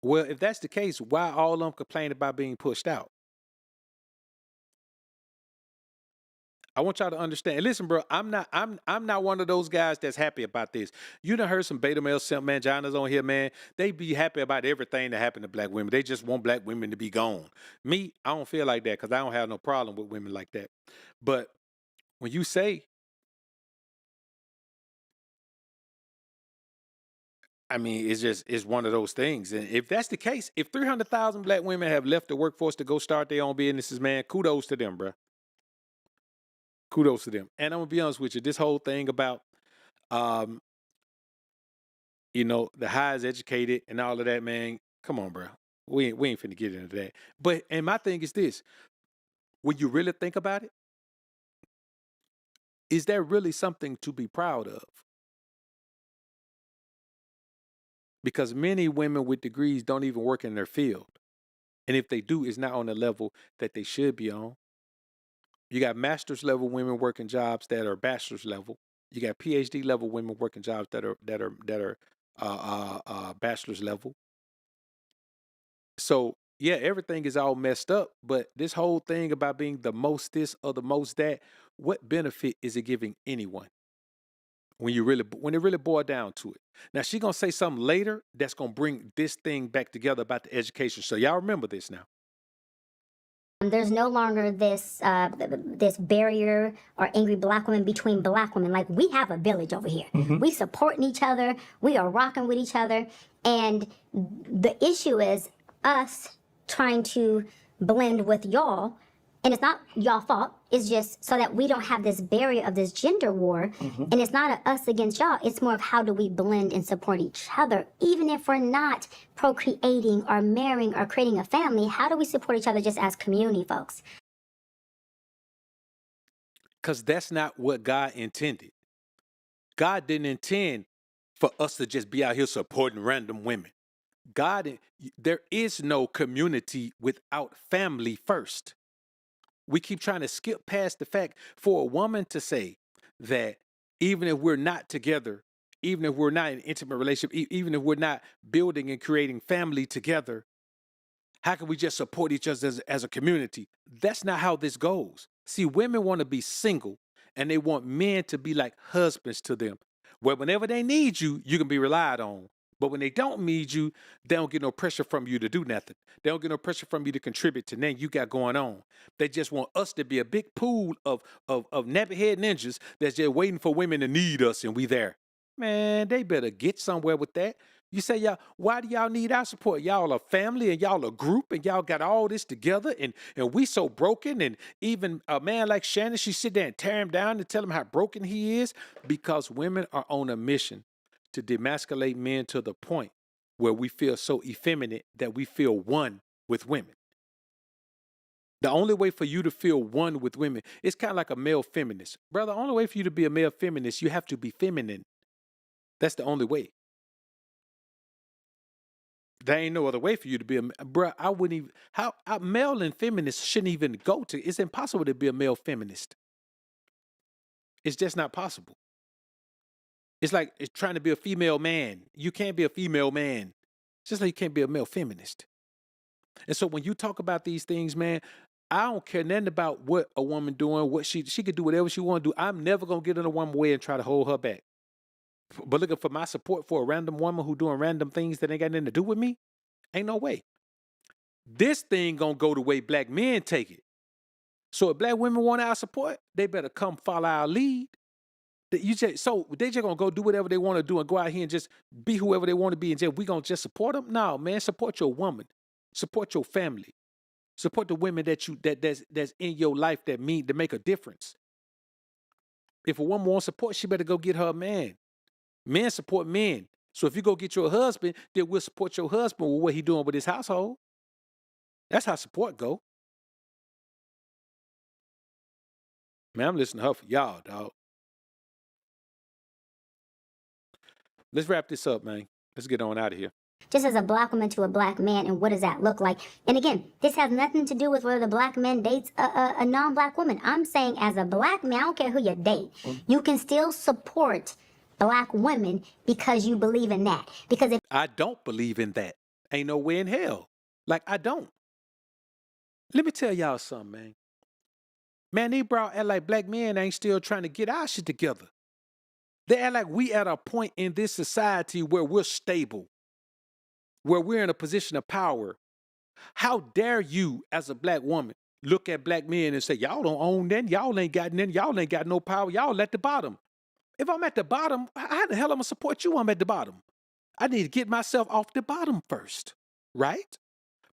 Well, if that's the case, why all of them complain about being pushed out? I want y'all to understand. Listen, bro, I'm not one of those guys that's happy about this. You done heard some beta male simp manginas on here, man. They be happy about everything that happened to black women. They just want black women to be gone. Me, I don't feel like that because I don't have no problem with women like that. But when you say, I mean, it's one of those things. And if that's the case, if 300,000 black women have left the workforce to go start their own businesses, man, kudos to them, bro. Kudos to them. And I'm gonna be honest with you, this whole thing about um, the highest educated and all of that, man. Come on, bro. We ain't finna get into that. But and my thing is this: when you really think about it, is there really something to be proud of? Because many women with degrees don't even work in their field, and if they do, it's not on the level that they should be on. You got master's level women working jobs that are bachelor's level. You got PhD level women working jobs that are bachelor's level. So yeah, everything is all messed up. But this whole thing about being the most this or the most that, what benefit is it giving anyone when it really boil down to it? Now she gonna say something later that's gonna bring this thing back together about the education. So y'all remember this now. There's no longer this barrier or angry black women between black women. Like, we have a village over here. We supporting each other. We are rocking with each other. And the issue is us trying to blend with y'all. And it's not y'all fault. It's just so that we don't have this barrier of this gender war. And it's not a us against y'all. It's more of how do we blend and support each other. Even if we're not procreating or marrying or creating a family, how do we support each other just as community folks? Because that's not what God intended. God didn't intend for us to just be out here supporting random women. There is no community without family first. We keep trying to skip past the fact for a woman to say that even if we're not together, even if we're not in an intimate relationship, even if we're not building and creating family together, how can we just support each other as a community? That's not how this goes. See, women want to be single and they want men to be like husbands to them, where whenever they need you, you can be relied on. But when they don't need you, they don't get no pressure from you to do nothing. They don't get no pressure from you to contribute to nothing you got going on. They just want us to be a big pool of nappy-head ninjas that's just waiting for women to need us and we there. Man, they better get somewhere with that. You say, y'all, why do y'all need our support? Y'all a family and y'all a group and y'all got all this together and we so broken. And even a man like Shannon, she sit there and tear him down and tell him how broken he is, because women are on a mission to demasculate men to the point where we feel so effeminate that we feel one with women. The only way for you to feel one with women, it's kind of like a male feminist. Brother, the only way for you to be a male feminist, you have to be feminine. That's the only way. There ain't no other way for you to be bruh. I wouldn't even, male and feminist shouldn't even go to, it's impossible to be a male feminist. It's just not possible. It's like it's trying to be a female man. You can't be a female man. Just like you can't be a male feminist. And so when you talk about these things, man, I don't care nothing about what a woman doing, what she could do whatever she want to do. I'm never gonna get in a woman's way and try to hold her back. But looking for my support for a random woman who doing random things that ain't got nothing to do with me, ain't no way. This thing gonna go the way black men take it. So if black women want our support, they better come follow our lead. So they just gonna go do whatever they want to do and go out here and just be whoever they want to be and just we gonna just support them? No, man, support your woman, support your family, support the women that's in your life that make a difference. If a woman wants support, she better go get her a man. Men support men. So if you go get your husband, then we'll support your husband with what he doing with his household. That's how support go. Man, I'm listening to her for y'all, dog. Let's wrap this up, man. Let's get on out of here. Just as a black woman to a black man, and what does that look like? And again, this has nothing to do with whether the black man dates a non-black woman. I'm saying as a black man, I don't care who you date, you can still support black women because you believe in that. Because if I don't believe in that. Ain't no way in hell. Like, I don't. Let me tell y'all something, man. Man, they act like black men ain't still trying to get our shit together. They act like we at a point in this society where we're stable, where we're in a position of power. How dare you, as a black woman, look at black men and say, y'all don't own nothing, y'all ain't got nothing, y'all ain't got no power, y'all at the bottom. If I'm at the bottom, how the hell am I support you? I'm at the bottom. I need to get myself off the bottom first, right?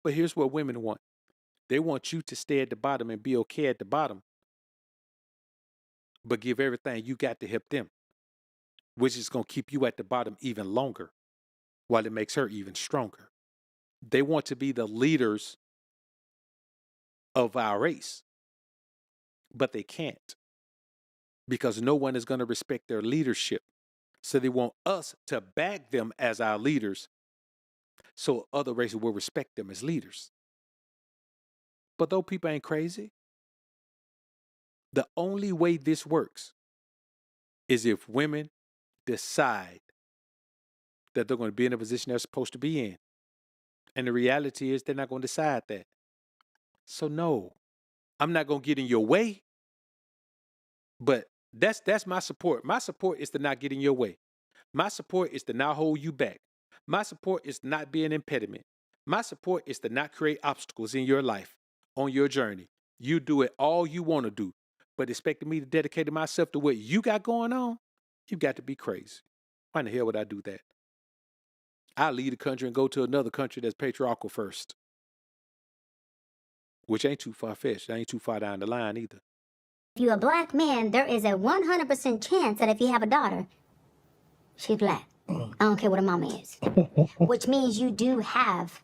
But here's what women want. They want you to stay at the bottom and be okay at the bottom, but give everything you got to help them, which is going to keep you at the bottom even longer while it makes her even stronger. They want to be the leaders of our race, but they can't because no one is going to respect their leadership. So they want us to back them as our leaders so other races will respect them as leaders. But those people ain't crazy. The only way this works is if women decide that they're going to be in a position they're supposed to be in. And the reality is they're not going to decide that. So no, I'm not going to get in your way. But that's my support. My support is to not get in your way. My support is to not hold you back. My support is to not be an impediment. My support is to not create obstacles in your life, on your journey. You do it all you want to do. But expecting me to dedicate myself to what you got going on, you got to be crazy. Why in the hell would I do that? I leave the country and go to another country that's patriarchal first. Which ain't too far-fetched. That ain't too far down the line either. If you're a black man, there is a 100% chance that if you have a daughter, she's black. I don't care what her mama is. Which means you do have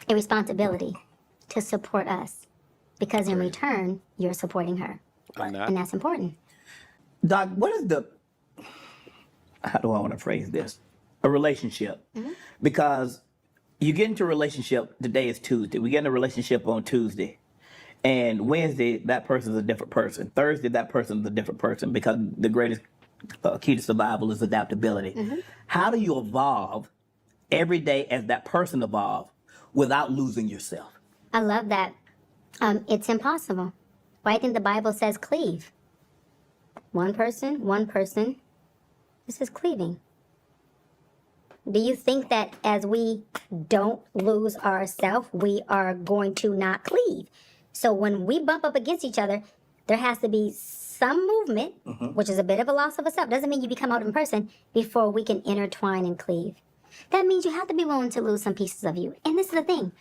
a responsibility to support us. Because in return, you're supporting her. I'm not. And that's important. Doc, what is how do I want to phrase this? A relationship. Because you get into a relationship, today is Tuesday. We get in a relationship on Tuesday. And Wednesday, that person's a different person. Thursday, that person's a different person because the greatest key to survival is adaptability. How do you evolve every day as that person evolves without losing yourself? I love that. It's impossible. Right? I think the Bible says cleave. One person. This is cleaving. Do you think that as we don't lose ourselves, we are going to not cleave? So when we bump up against each other, there has to be some movement, which is a bit of a loss of a self. Doesn't mean you become out in person before we can intertwine and cleave. That means you have to be willing to lose some pieces of you. And this is the thing.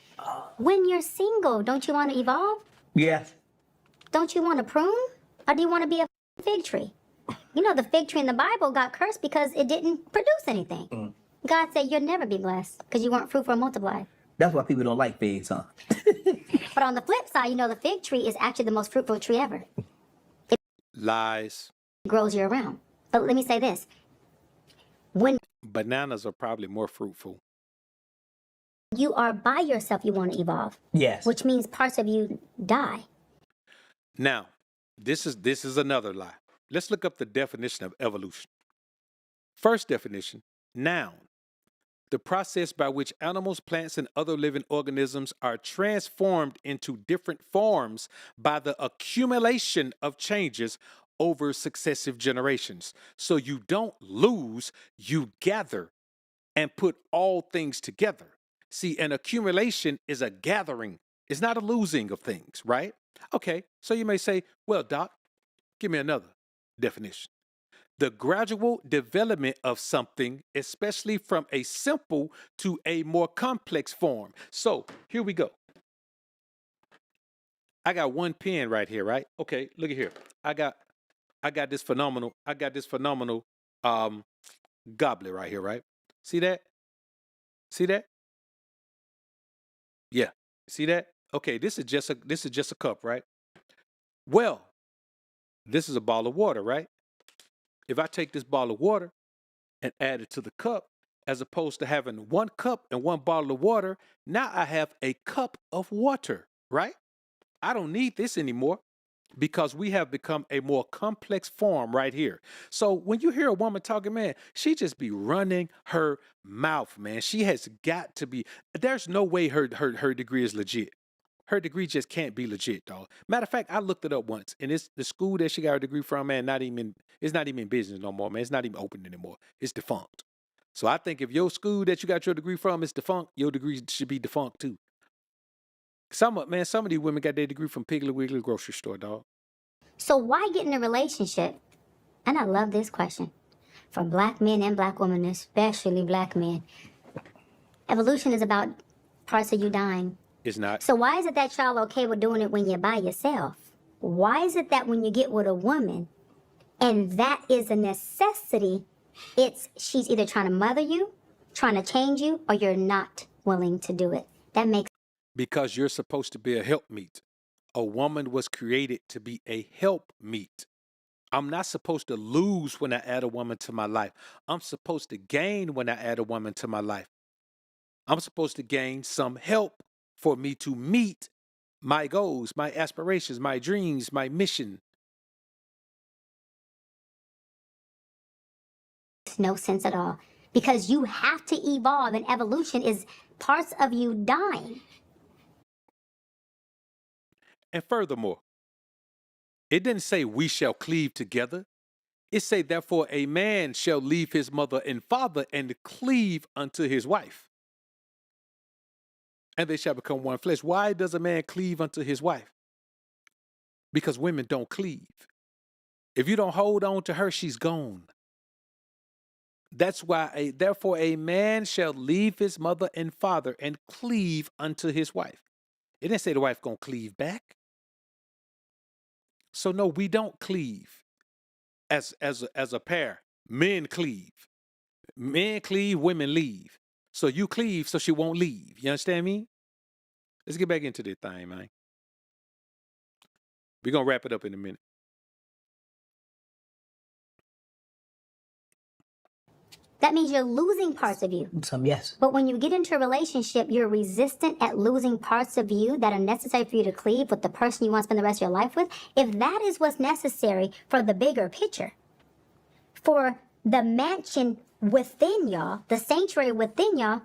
When you're single, don't you want to evolve? Yes. Don't you want to prune? Or do you want to be a fig tree? You know, the fig tree in the Bible got cursed because it didn't produce anything. God said you'll never be blessed because you weren't fruitful or multiplied. That's why people don't like figs, huh? But on the flip side, you know, the fig tree is actually the most fruitful tree ever. Lies. It grows year round. But let me say this. When Bananas are probably more fruitful. you are by yourself, you want to evolve. Yes. Which means parts of you die. Now, this is another lie. Let's look up the definition of evolution. First definition, noun. The process by which animals, plants, and other living organisms are transformed into different forms by the accumulation of changes over successive generations. So you don't lose, you gather and put all things together. See, an accumulation is a gathering. It's not a losing of things, right? Okay, so you may say, well, Doc, give me another definition. The gradual development of something, especially from a simple to a more complex form. So here we go. I got one pen right here, right? Okay, look at here. I got this phenomenal goblet right here, right? See that? See that? Yeah. See that? Okay, this is just a cup, right? Well, this is a bottle of water, right? If I take this bottle of water and add it to the cup, as opposed to having 1 cup and 1 bottle of water. Now I have a cup of water, right? I don't need this anymore because we have become a more complex form right here. So when you hear a woman talking, man, she just be running her mouth, man. She has got to be, there's no way her degree is legit. Her degree just can't be legit, dog. Matter of fact, I looked it up once, and it's the school that she got her degree from, man, it's not even in business no more, man. It's not even open anymore. It's defunct. So I think if your school that you got your degree from is defunct, your degree should be defunct too. Some of these women got their degree from Piggly Wiggly grocery store, dog. So why get in a relationship? And I love this question for black men and black women, especially black men. Evolution is about parts of you dying. It's not. So why is it that y'all okay with doing it when you're by yourself? Why is it that when you get with a woman and that is a necessity, she's either trying to mother you, trying to change you, or you're not willing to do it? That makes Because you're supposed to be a helpmeet. A woman was created to be a helpmeet. I'm not supposed to lose when I add a woman to my life. I'm supposed to gain when I add a woman to my life. I'm supposed to gain some help for me to meet my goals, my aspirations, my dreams, my mission. no sense at all. Because you have to evolve, and evolution is parts of you dying. And furthermore, it didn't say we shall cleave together. It say, therefore, a man shall leave his mother and father and cleave unto his wife, and they shall become one flesh. Why does a man cleave unto his wife? Because women don't cleave. If you don't hold on to her, she's gone. That's why, therefore, a man shall leave his mother and father and cleave unto his wife. It didn't say the wife gonna cleave back. So no, we don't cleave as a pair. Men cleave. Men cleave, women leave. So you cleave so she won't leave. You understand me? Let's get back into this thing, man. We're gonna wrap it up in a minute. That means you're losing parts of you. Yes. But when you get into a relationship, you're resistant at losing parts of you that are necessary for you to cleave with the person you want to spend the rest of your life with. If that is what's necessary for the bigger picture, for the mansion within y'all, the sanctuary within y'all,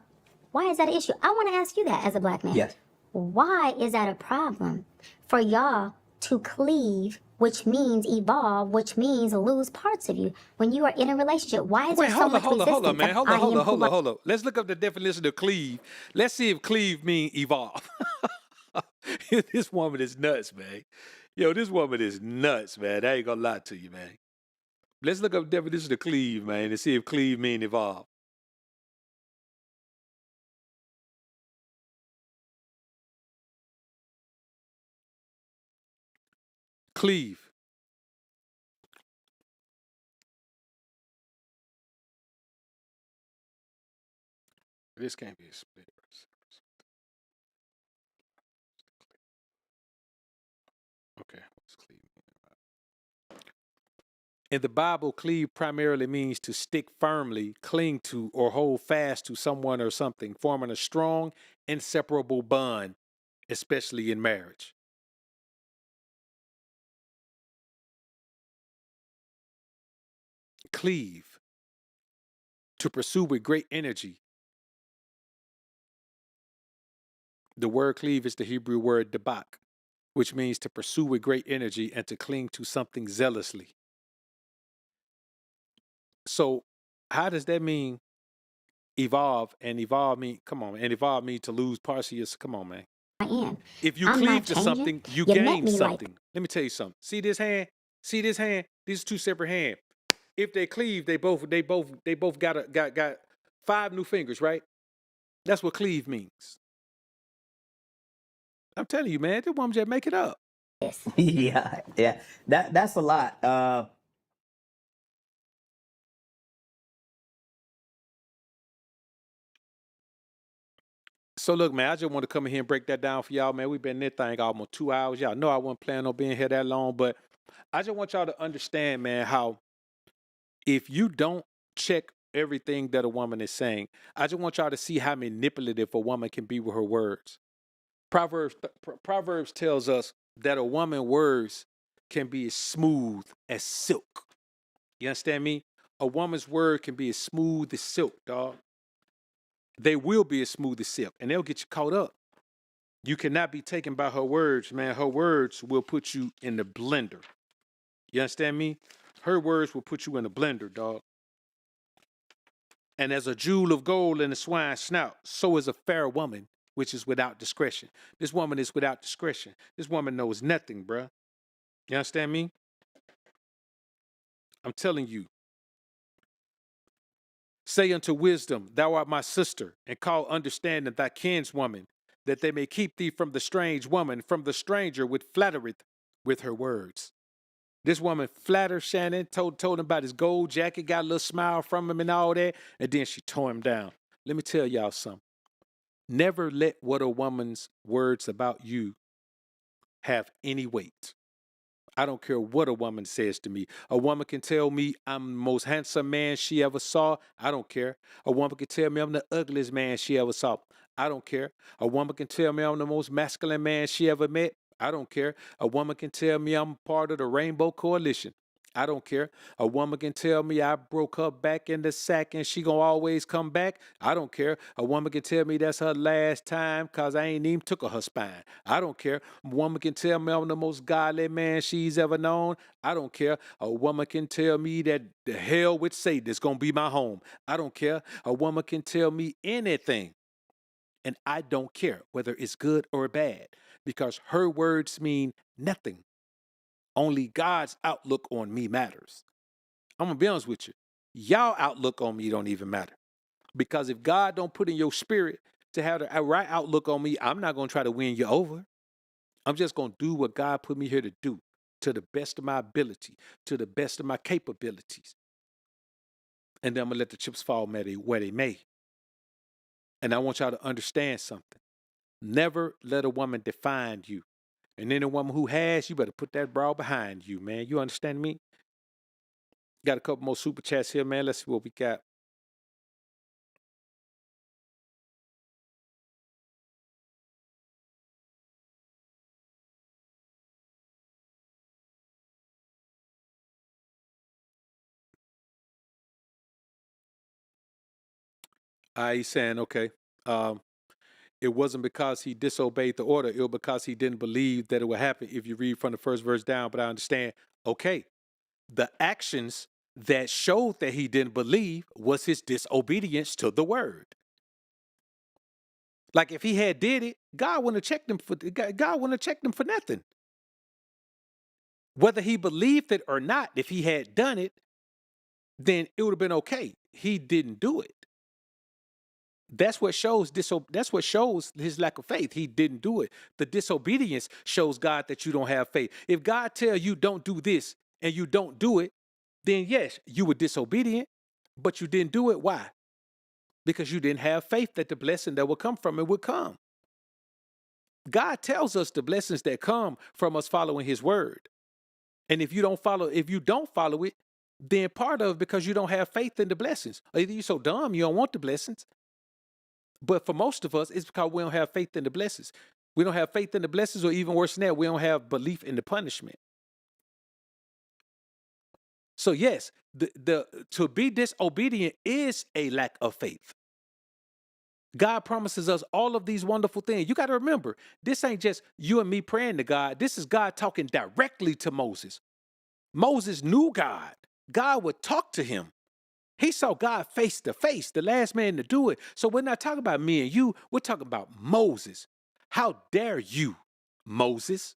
why is that an issue? I want to ask you that as a black man. Yes. Why is that a problem for y'all to cleave, which means evolve, which means lose parts of you when you are in a relationship? Why is there so much resistance? Hold on, man. of, Hold "I am who I-" on. Let's look up the definition of cleave. Let's see if cleave means evolve. This woman is nuts, man. Yo, this woman is nuts, man. I ain't gonna lie to you, man. Let's look up the definition of cleave, man, and see if cleave mean evolve. Cleave. This can't be a split. Okay, what's cleave mean? In the Bible, cleave primarily means to stick firmly, cling to, or hold fast to someone or something, forming a strong, inseparable bond, especially in marriage. Cleave. To pursue with great energy. The word cleave is the Hebrew word debak, which means to pursue with great energy and to cling to something zealously. So how does that mean evolve? And evolve mean, come on, and evolve mean to lose parts of your, come on, man. I am. If you I'm cleave not to changing. something, you You met gain me like- something. Let me tell you something. See this hand? See this hand? These are two separate hands. If they cleave, they both got 5 new fingers, right? That's what cleave means. I'm telling you, man, this woman just make it up. Yes. Yeah. That's a lot. So look, man, I just want to come in here and break that down for y'all, man. We've been in this thing almost 2 hours. Y'all know I wasn't planning on being here that long, but I just want y'all to understand, man, how if you don't check everything that a woman is saying. I just want y'all to see how manipulative a woman can be with her words. Proverbs tells us that a woman's words can be as smooth as silk. You understand me? A woman's word can be as smooth as silk, dog. They will be as smooth as silk, and they'll get you caught up. You cannot be taken by her words, man. Her words will put you in the blender. You understand me? Her words will put you in the blender, dog. And as a jewel of gold in a swine's snout, so is a fair woman, which is without discretion. This woman is without discretion. This woman knows nothing, bruh. You understand me? I'm telling you. Say unto wisdom, thou art my sister, and call understanding thy kinswoman, that they may keep thee from the strange woman, from the stranger which flattereth with her words. This woman flattered Shannon, told him about his gold jacket, got a little smile from him and all that, and then she tore him down. Let me tell y'all something. Never let what a woman's words about you have any weight. I don't care what a woman says to me. A woman can tell me I'm the most handsome man she ever saw. I don't care. A woman can tell me I'm the ugliest man she ever saw. I don't care. A woman can tell me I'm the most masculine man she ever met. I don't care. A woman can tell me I'm part of the Rainbow Coalition. I don't care. A woman can tell me I broke her back in the sack and she gonna always come back. I don't care. A woman can tell me that's her last time cause I ain't even took her spine. I don't care. A woman can tell me I'm the most godly man she's ever known. I don't care. A woman can tell me that the hell with Satan is gonna be my home. I don't care. A woman can tell me anything. And I don't care whether it's good or bad because her words mean nothing. Only God's outlook on me matters. I'm going to be honest with you. Y'all outlook on me don't even matter. Because if God don't put in your spirit to have the right outlook on me, I'm not going to try to win you over. I'm just going to do what God put me here to do to the best of my ability, to the best of my capabilities. And then I'm going to let the chips fall where they may. And I want y'all to understand something. Never let a woman define you. And any woman who has, you better put that bra behind you, man. You understand me? Got a couple more super chats here, man. Let's see what we got. He's saying, okay, it wasn't because he disobeyed the order. It was because he didn't believe that it would happen if you read from the first verse down. But I understand, okay, the actions that showed that he didn't believe was his disobedience to the word. Like if he had did it, God wouldn't have checked him for nothing. Whether he believed it or not, if he had done it, then it would have been okay. He didn't do it. That's what shows his lack of faith. He didn't do it. The disobedience shows God that you don't have faith. If God tell you don't do this and you don't do it, then yes, you were disobedient, but you didn't do it. Why? Because you didn't have faith that the blessing that would come from it would come. God tells us the blessings that come from us following his word. And if you don't follow it, then part of it because you don't have faith in the blessings. Either you're so dumb you don't want the blessings. But for most of us, it's because we don't have faith in the blessings. We don't have faith in the blessings, or even worse than that, we don't have belief in the punishment. So yes, to be disobedient is a lack of faith. God promises us all of these wonderful things. You got to remember, this ain't just you and me praying to God. This is God talking directly to Moses. Moses knew God. God would talk to him. He saw God face to face, the last man to do it. So we're not talking about me and you. We're talking about Moses. How dare you, Moses?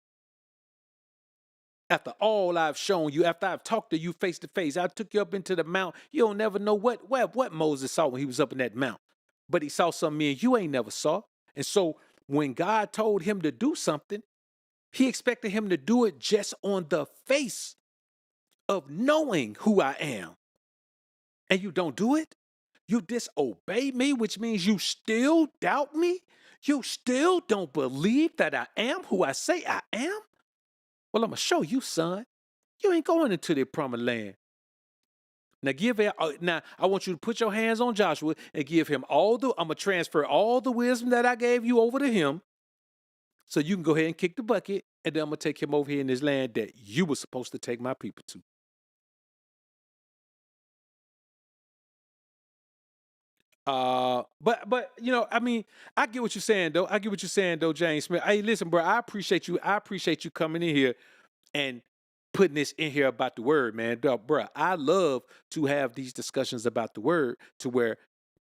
After all I've shown you, after I've talked to you face to face, I took you up into the mount. You don't never know what Moses saw when he was up in that mount. But he saw something me and you ain't never saw. And so when God told him to do something, he expected him to do it just on the face of knowing who I am. And you don't do it? You disobey me, which means you still doubt me? You still don't believe that I am who I say I am? Well, I'm going to show you, son. You ain't going into the promised land. Now I want you to put your hands on Joshua and give him I'm gonna transfer all the wisdom that I gave you over to him, so you can go ahead and kick the bucket, and then I'm gonna take him over here in this land that you were supposed to take my people to. But I mean, I get what you're saying though. I get what you're saying though, James Smith. Hey, listen, bro, I appreciate you. I appreciate you coming in here and putting this in here about the word, man. Dog, bro, I love to have these discussions about the word to where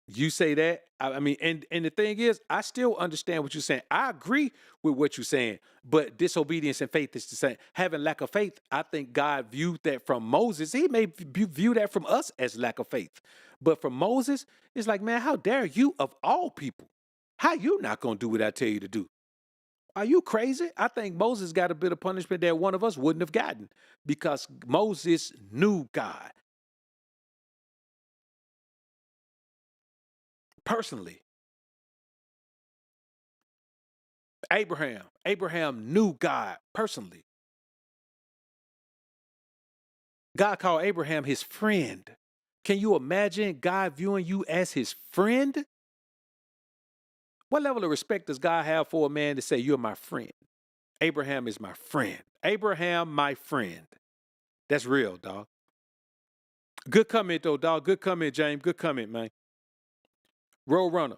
you say that. I mean, and the thing is, I still understand what you're saying. I agree with what you're saying, but disobedience and faith is the same. Having lack of faith, I think God viewed that from Moses. He may view that from us as lack of faith. But from Moses, it's like, man, how dare you of all people? How you not going to do what I tell you to do? Are you crazy? I think Moses got a bit of punishment that one of us wouldn't have gotten because Moses knew God personally. Abraham knew God personally. God called Abraham his friend. Can you imagine God viewing you as his friend? What level of respect does God have for a man to say, you're my friend? Abraham is my friend. Abraham, my friend. That's real, dog. Good comment, though, dog. Good comment, James. Good comment, man. Roadrunner.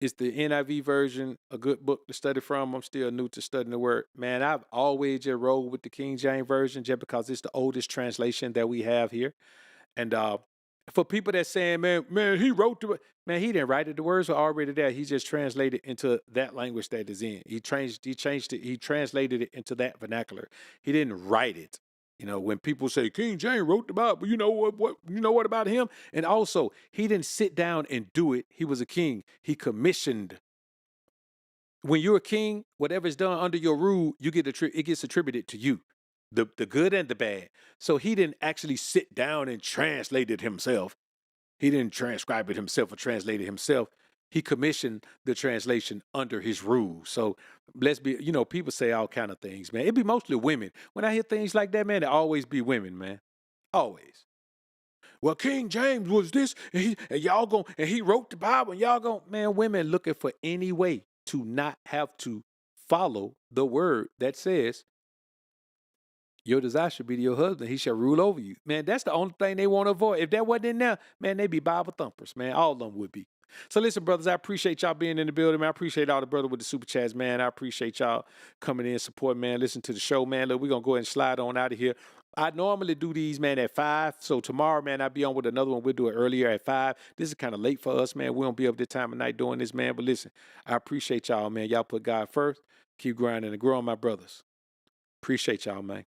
Is the NIV version a good book to study from? I'm still new to studying the word. Man, I've always just rolled with the King James version just because it's the oldest translation that we have here. And for people that saying, man, he wrote the, man, he didn't write it. The words were already there. He just translated into that language that is in. He changed it. He translated it into that vernacular. He didn't write it. When people say King James wrote the Bible, you know what about him? And also, he didn't sit down and do it. He was a king. He commissioned. When you're a king, whatever is done under your rule, it gets attributed to you, the good and the bad. So he didn't actually sit down and translate it himself. He didn't transcribe it himself or translate it himself. He commissioned the translation under his rule. So let's be, people say all kind of things, man. It be mostly women. When I hear things like that, man, it always be women, man. Always. Well, King James was this, and he wrote the Bible, and y'all man, women looking for any way to not have to follow the word that says, your desire should be to your husband. He shall rule over you. Man, that's the only thing they want to avoid. If that wasn't in there, man, they'd be Bible thumpers, man. All of them would be. So listen, brothers, I appreciate y'all being in the building, man. I appreciate all the brother with the super chats, man. I appreciate y'all coming in, support, man. Listen to the show, man. Look, we're going to go ahead and slide on out of here. I normally do these, man, at 5. So tomorrow, man, I'll be on with another one. We'll do it earlier at 5. This is kind of late for us, man. We won't be up this time of night doing this, man. But listen, I appreciate y'all, man. Y'all put God first. Keep grinding and growing, my brothers. Appreciate y'all, man.